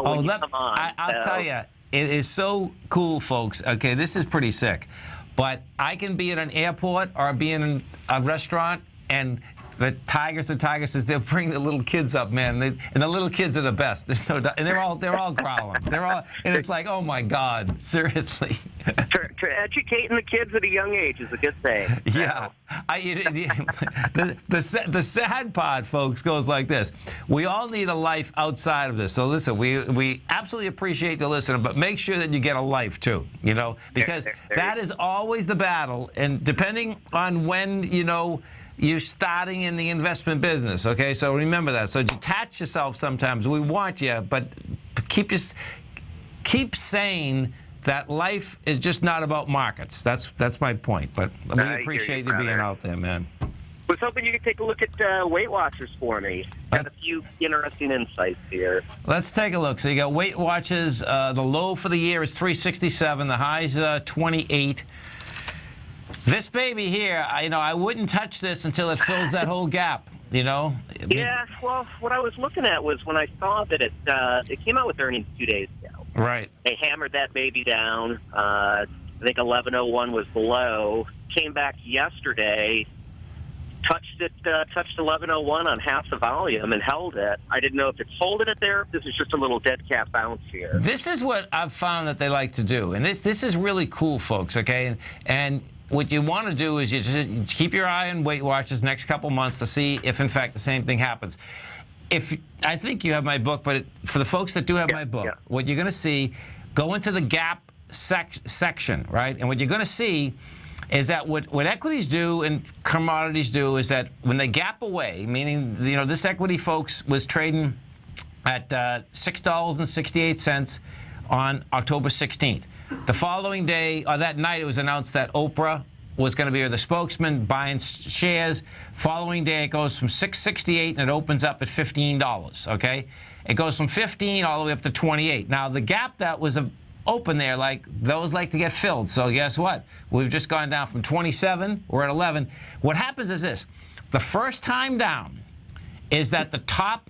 Oh, I'll tell you, it is so cool, folks. Okay, this is pretty sick, but I can be at an airport or be in a restaurant, and the Tigers says they'll bring the little kids up, man. And the little kids are the best. There's no doubt. And they're all growling. And it's like, oh my God, seriously. Educating the kids at a young age is a good thing. Yeah. The sad part, folks, goes like this. We all need a life outside of this. So listen, we absolutely appreciate you listening, but make sure that you get a life too, because that is always the battle. And depending on when, you're starting in the investment business, okay? So remember that. So detach yourself sometimes. We want you, but keep saying that life is just not about markets. That's my point. But we appreciate you being out there, man. I was hoping you could take a look at Weight Watchers for me. Got a few interesting insights here. Let's take a look. So you got Weight Watchers. The low for the year is 367. The high is 28. This baby here, I wouldn't touch this until it fills that whole gap, Yeah, well, what I was looking at was when I saw that it came out with earnings 2 days ago. Right. They hammered that baby down. I think 1101 was below. Came back yesterday, touched 1101 on half the volume and held it. I didn't know if it's holding it there. This is just a little dead cat bounce here. This is what I've found that they like to do, and this is really cool, folks. Okay, and what you want to do is you just keep your eye on Weight Watchers next couple months to see if, in fact, the same thing happens. I think you have my book, but for the folks that do have my book, what you're going to see, go into the gap section, right? And what you're going to see is that what equities do and commodities do is that when they gap away, meaning this equity, folks, was trading at $6.68 on October 16th. The following day, or that night, it was announced that Oprah was going to be the spokesman buying shares. Following day, it goes from $6.68 and it opens up at $15. Okay, it goes from 15 all the way up to 28. Now the gap that was open there, those like to get filled. So guess what? We've just gone down from 27. We're at 11. What happens is this: the first time down is that the top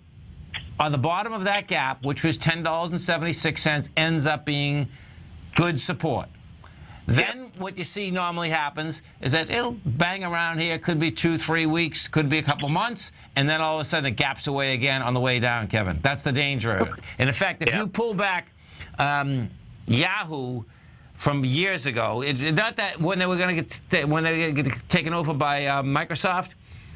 or the bottom of that gap, which was $10.76, ends up being good support. Then what you see normally happens is that it'll bang around here. Could be 2-3 weeks, could be a couple months, and then all of a sudden it gaps away again on the way down, Kevin. That's the danger of it. And in fact, if you pull back Yahoo from years ago, it's not that when they were going to get taken over by Microsoft,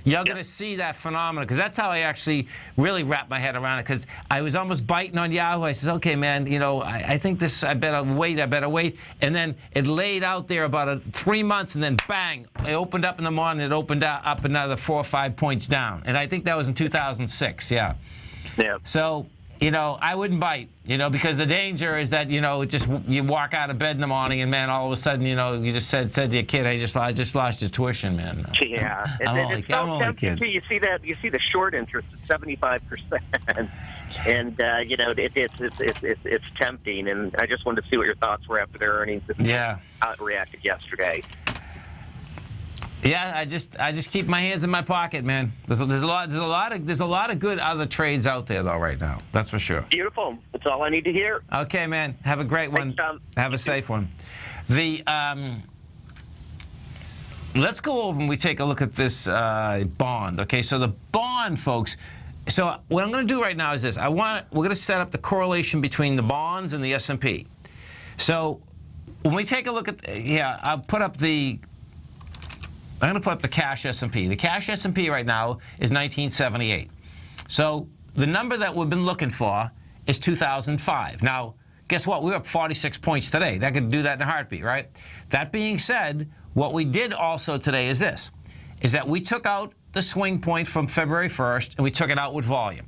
you're going to see that phenomenon, because that's how I actually really wrapped my head around it, because I was almost biting on Yahoo. I said, okay, man, I think this, I better wait. And then it laid out there about 3 months, and then bang, it opened up in the morning, it opened up another 4 or 5 points down. And I think that was in 2006, yeah. So, I wouldn't bite, because the danger is that, just you walk out of bed in the morning and, man, all of a sudden, you just said to your kid, I just lost your tuition, man. Yeah. I'm only kidding. You see the short interest at 75%. And, it's tempting. And I just wanted to see what your thoughts were after their earnings. Yeah. How it reacted yesterday. Yeah, I just keep my hands in my pocket, man. There's a lot of good other trades out there though right now. That's for sure. Beautiful. That's all I need to hear. Okay, man. Have a great one. Thanks, Tom. Have a safe one. let's go over and we take a look at this bond. Okay, so the bond, folks. So what I'm going to do right now is this. We're going to set up the correlation between the bonds and the S&P. So when we take a look at, I'm going to put up the cash S&P. The cash S&P right now is 1978. So the number that we've been looking for is 2005. Now, guess what? We're up 46 points today. That could do that in a heartbeat, right? That being said, what we did also today is this, is that we took out the swing point from February 1st, and we took it out with volume.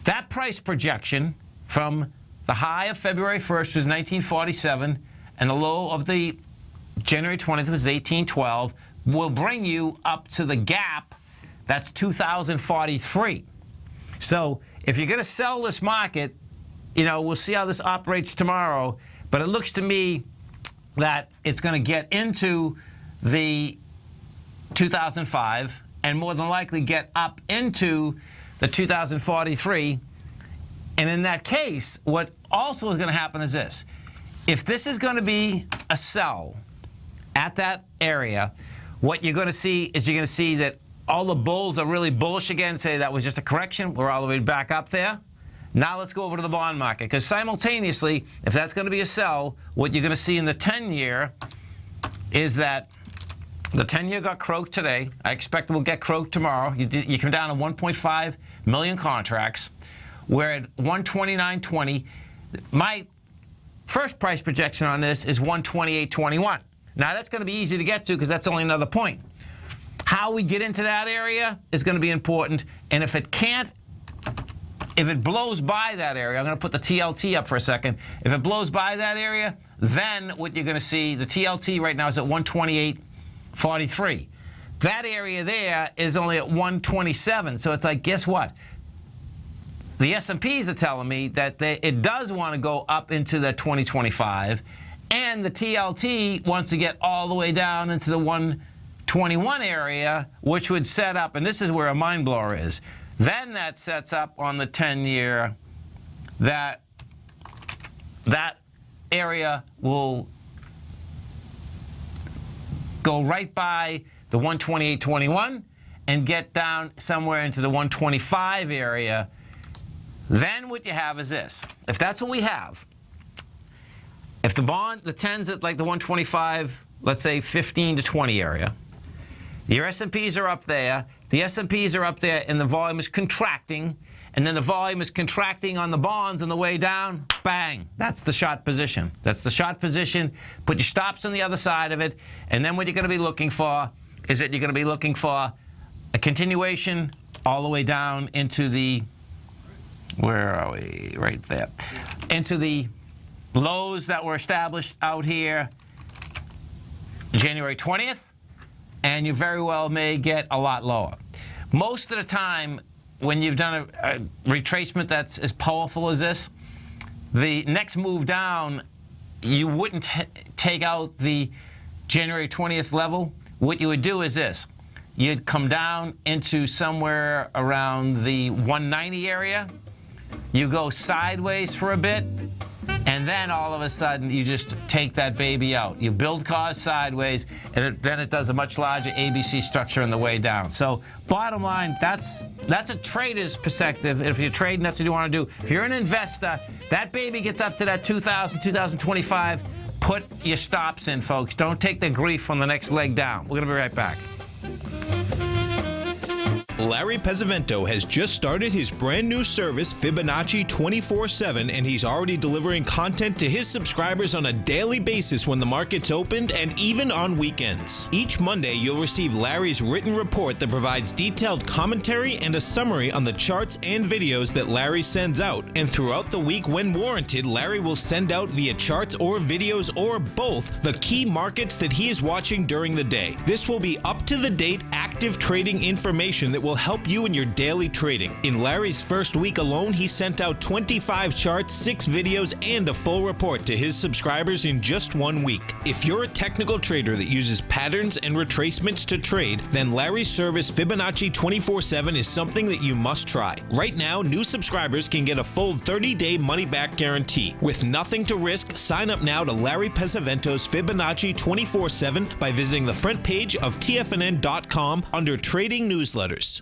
That price projection from the high of February 1st was 1947, and the low of the January 20th was 1812, will bring you up to the gap that's 2043. So if you're going to sell this market, we'll see how this operates tomorrow, but it looks to me that it's going to get into the 2005 and more than likely get up into the 2043. And in that case, what also is going to happen is this. If this is going to be a sell at that area, what you're going to see is you're going to see that all the bulls are really bullish again, say that was just a correction. We're all the way back up there. Now let's go over to the bond market, because simultaneously, if that's going to be a sell, what you're going to see in the 10-year is that the 10-year got croaked today. I expect it will get croaked tomorrow. You come down to 1.5 million contracts. We're at 129.20. My first price projection on this is 128.21. Now that's going to be easy to get to because that's only another point. How we get into that area is going to be important, and if it blows by that area, I'm going to put the TLT up for a second. If it blows by that area, then what you're going to see, the TLT right now is at 128.43. That area there is only at 127. So it's like, guess what? The S&Ps are telling me that it does want to go up into the 2025, and the TLT wants to get all the way down into the 121 area, which would set up, and this is where a mind blower is. Then that sets up on the 10-year that area will go right by the 128.21 and get down somewhere into the 125 area. Then what you have is this. If that's what we have, if the 10's at like the 125, let's say 15 to 20 area, your S&Ps are up there, the S&Ps are up there, and the volume is contracting, and then the volume is contracting on the bonds on the way down, bang, that's the short position. That's the short position. Put your stops on the other side of it, and then what you're going to be looking for is that you're going to be looking for a continuation all the way down into the, where are we? Right there. Into the lows that were established out here January 20th. And you very well may get a lot lower. Most of the time, when you've done a retracement that's as powerful as this, the next move down, you wouldn't take out the January 20th level. What you would do is this. You'd come down into somewhere around the 190 area. You go sideways for a bit, and then all of a sudden you just take that baby out. You build cause sideways, and then it does a much larger ABC structure on the way down. So bottom line, that's a trader's perspective. If you're trading, that's what you want to do. If you're an investor, that baby gets up to that 2000, 2025, put your stops in, folks. Don't take the grief from the next leg down. We're going to be right back. Larry Pesavento has just started his brand new service, Fibonacci 24/7, and he's already delivering content to his subscribers on a daily basis when the market's opened and even on weekends. Each Monday, you'll receive Larry's written report that provides detailed commentary and a summary on the charts and videos that Larry sends out. And throughout the week, when warranted, Larry will send out via charts or videos or both the key markets that he is watching during the day. This will be up-to-the-date, active trading information that will help you in your daily trading. In Larry's first week alone, he sent out 25 charts, 6 videos, and a full report to his subscribers in just 1 week. If you're a technical trader that uses patterns and retracements to trade, then Larry's service Fibonacci 24/7 is something that you must try. Right now, new subscribers can get a full 30-day money-back guarantee. With nothing to risk, sign up now to Larry Pesavento's Fibonacci 24/7 by visiting the front page of TFNN.com under Trading Newsletters.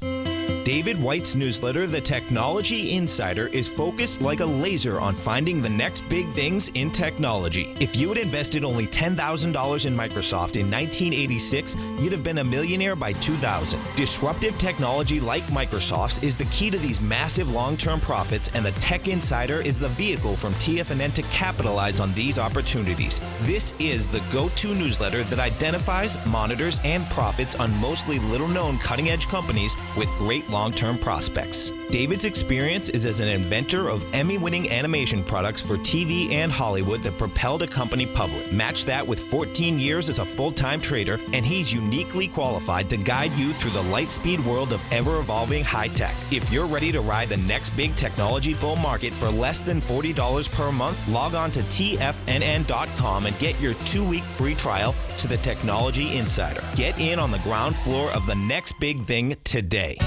David White's newsletter, The Technology Insider, is focused like a laser on finding the next big things in technology. If you had invested only $10,000 in Microsoft in 1986, you'd have been a millionaire by 2000. Disruptive technology like Microsoft's is the key to these massive long-term profits, and the Tech Insider is the vehicle from TFNN to capitalize on these opportunities. This is the go-to newsletter that identifies, monitors, and profits on mostly little-known cutting-edge companies with great long-term prospects. David's experience is as an inventor of Emmy-winning animation products for TV and Hollywood that propelled a company public. Match that with 14 years as a full-time trader, and he's uniquely qualified to guide you through the light-speed world of ever-evolving high-tech. If you're ready to ride the next big technology bull market for less than $40 per month, log on to TFNN.com and get your 2-week free trial to the Technology Insider. Get in on the ground floor of the next big thing today.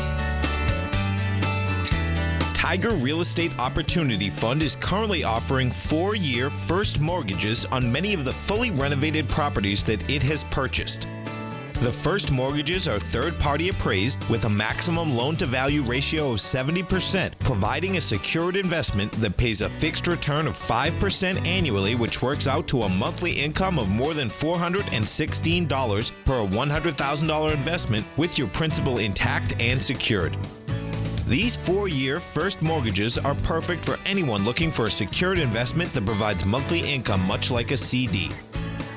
Tiger Real Estate Opportunity Fund is currently offering 4-year first mortgages on many of the fully renovated properties that it has purchased. The first mortgages are third-party appraised with a maximum loan-to-value ratio of 70%, providing a secured investment that pays a fixed return of 5% annually, which works out to a monthly income of more than $416 per $100,000 investment with your principal intact and secured. These 4-year first mortgages are perfect for anyone looking for a secured investment that provides monthly income much like a CD.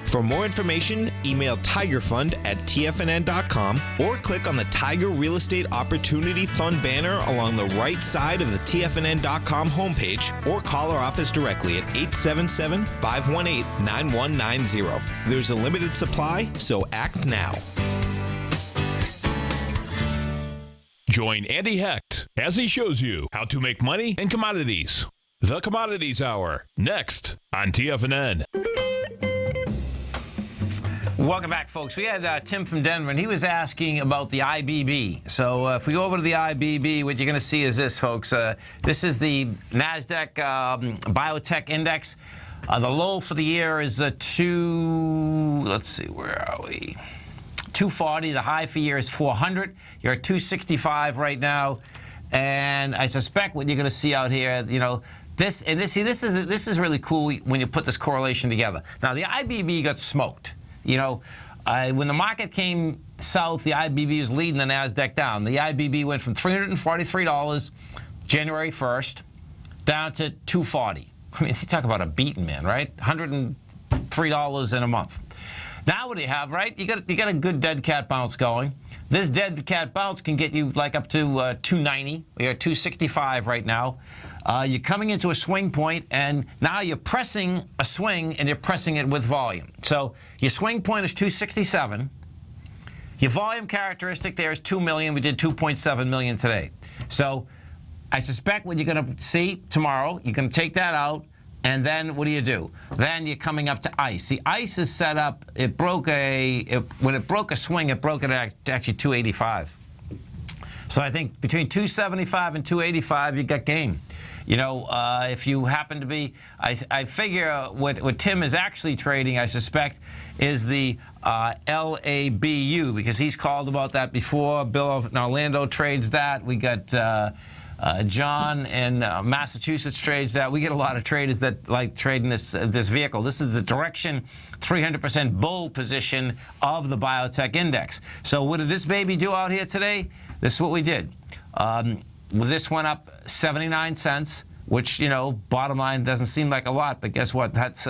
For more information, email tigerfund@tfnn.com or click on the Tiger Real Estate Opportunity Fund banner along the right side of the tfnn.com homepage, or call our office directly at 877-518-9190. There's a limited supply, so act now. Join Andy Hecht as he shows you how to make money in commodities. The Commodities Hour, next on TFNN. Welcome back, folks. We had Tim from Denver, and he was asking about the IBB. So if we go over to the IBB, what you're going to see is this, folks. This is the NASDAQ Biotech Index. The low for the year is let's see, where are we? 240. The high for the year is 400. You're at 265 right now, and I suspect what you're going to see out here, this is really cool when you put this correlation together. Now the IBB got smoked. When the market came south, the IBB was leading the NASDAQ down. The IBB went from $343 January 1st down to $240. I mean, you talk about a beating, man, right? $103 in a month. Now what do you have, right? You got a good dead cat bounce going. This dead cat bounce can get you like up to 290. We're at 265 right now. You're coming into a swing point, and now you're pressing a swing, and you're pressing it with volume. So your swing point is 267. Your volume characteristic there is 2 million. We did 2.7 million today. So I suspect what you're going to see tomorrow, you're going to take that out. And then what do? Then you're coming up to ICE. The ICE is set up. When it broke a swing, it broke it at actually 285. So I think between 275 and 285, you got game. If you happen to be, I figure what Tim is actually trading, I suspect, is the LABU, because he's called about that before. Bill in Orlando trades that. We got John in Massachusetts trades that. We get a lot of traders that like trading this vehicle. This is the direction 300% bull position of the biotech index. So what did this baby do out here today? This is what we did. This went up 79 cents, which, bottom line doesn't seem like a lot, but guess what? That's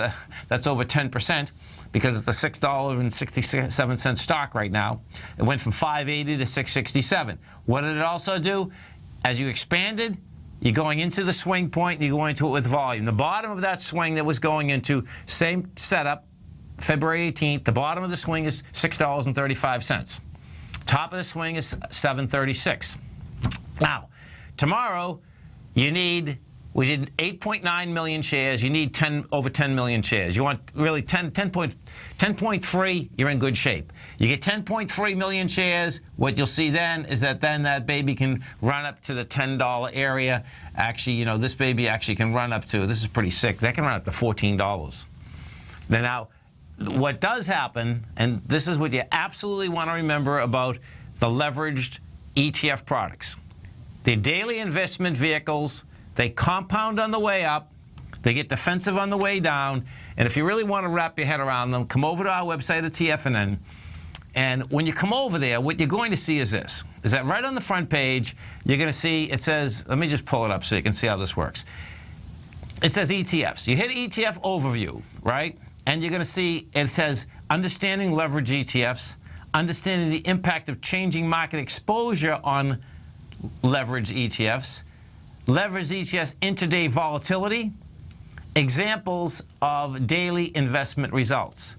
over 10%. Because it's the $6.67 stock right now. It went from 580 to 667. What did it also do? As you expanded, you're going into the swing point, and you're going into it with volume. The bottom of that swing that was going into, same setup, February 18th, the bottom of the swing is $6.35. Top of the swing is $7.36. Now, tomorrow, we did 8.9 million shares. You need over 10 million shares. You want really 10.3, you're in good shape. You get 10.3 million shares. What you'll see then is that that baby can run up to the $10 area. Actually, this baby actually can run up to, this is pretty sick, that can run up to $14. Now, what does happen, and this is what you absolutely want to remember about the leveraged ETF products. They're daily investment vehicles. They compound on the way up. They get defensive on the way down. And if you really want to wrap your head around them, come over to our website at TFNN. And when you come over there, what you're going to see is this, is that right on the front page, you're going to see, it says, let me just pull it up so you can see how this works. It says ETFs. You hit ETF overview, right? And you're going to see, it says understanding leverage ETFs, understanding the impact of changing market exposure on leverage ETFs, leverage ETFs intraday volatility, examples of daily investment results.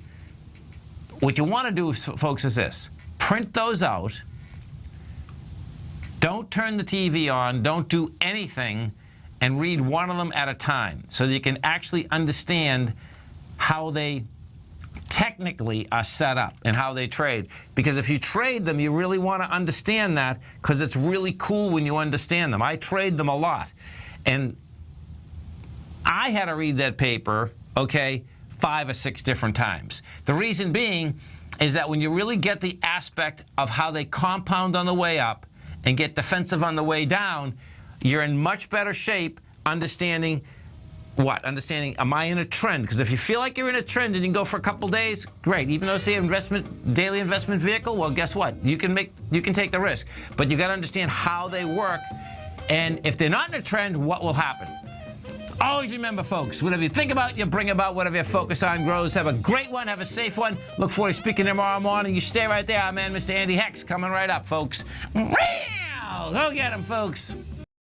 What you want to do, folks, is this. Print those out. Don't turn the TV on. Don't do anything, and read one of them at a time so that you can actually understand how they technically are set up and how they trade. Because if you trade them, you really want to understand that, because it's really cool when you understand them. I trade them a lot. And I had to read that paper, okay, 5 or 6 different times. The reason being is that when you really get the aspect of how they compound on the way up and get defensive on the way down, you're in much better shape understanding what? Understanding, am I in a trend? Because if you feel like you're in a trend and you can go for a couple days, great. Even though it's the daily investment vehicle, well, guess what? You can take the risk. But you got to understand how they work. And if they're not in a trend, what will happen? Always remember, folks, whatever you think about, you bring about. Whatever you focus on grows. Have a great one. Have a safe one. Look forward to speaking tomorrow morning. You stay right there. Our man, Mr. Andy Hex, coming right up, folks. Go get him, folks.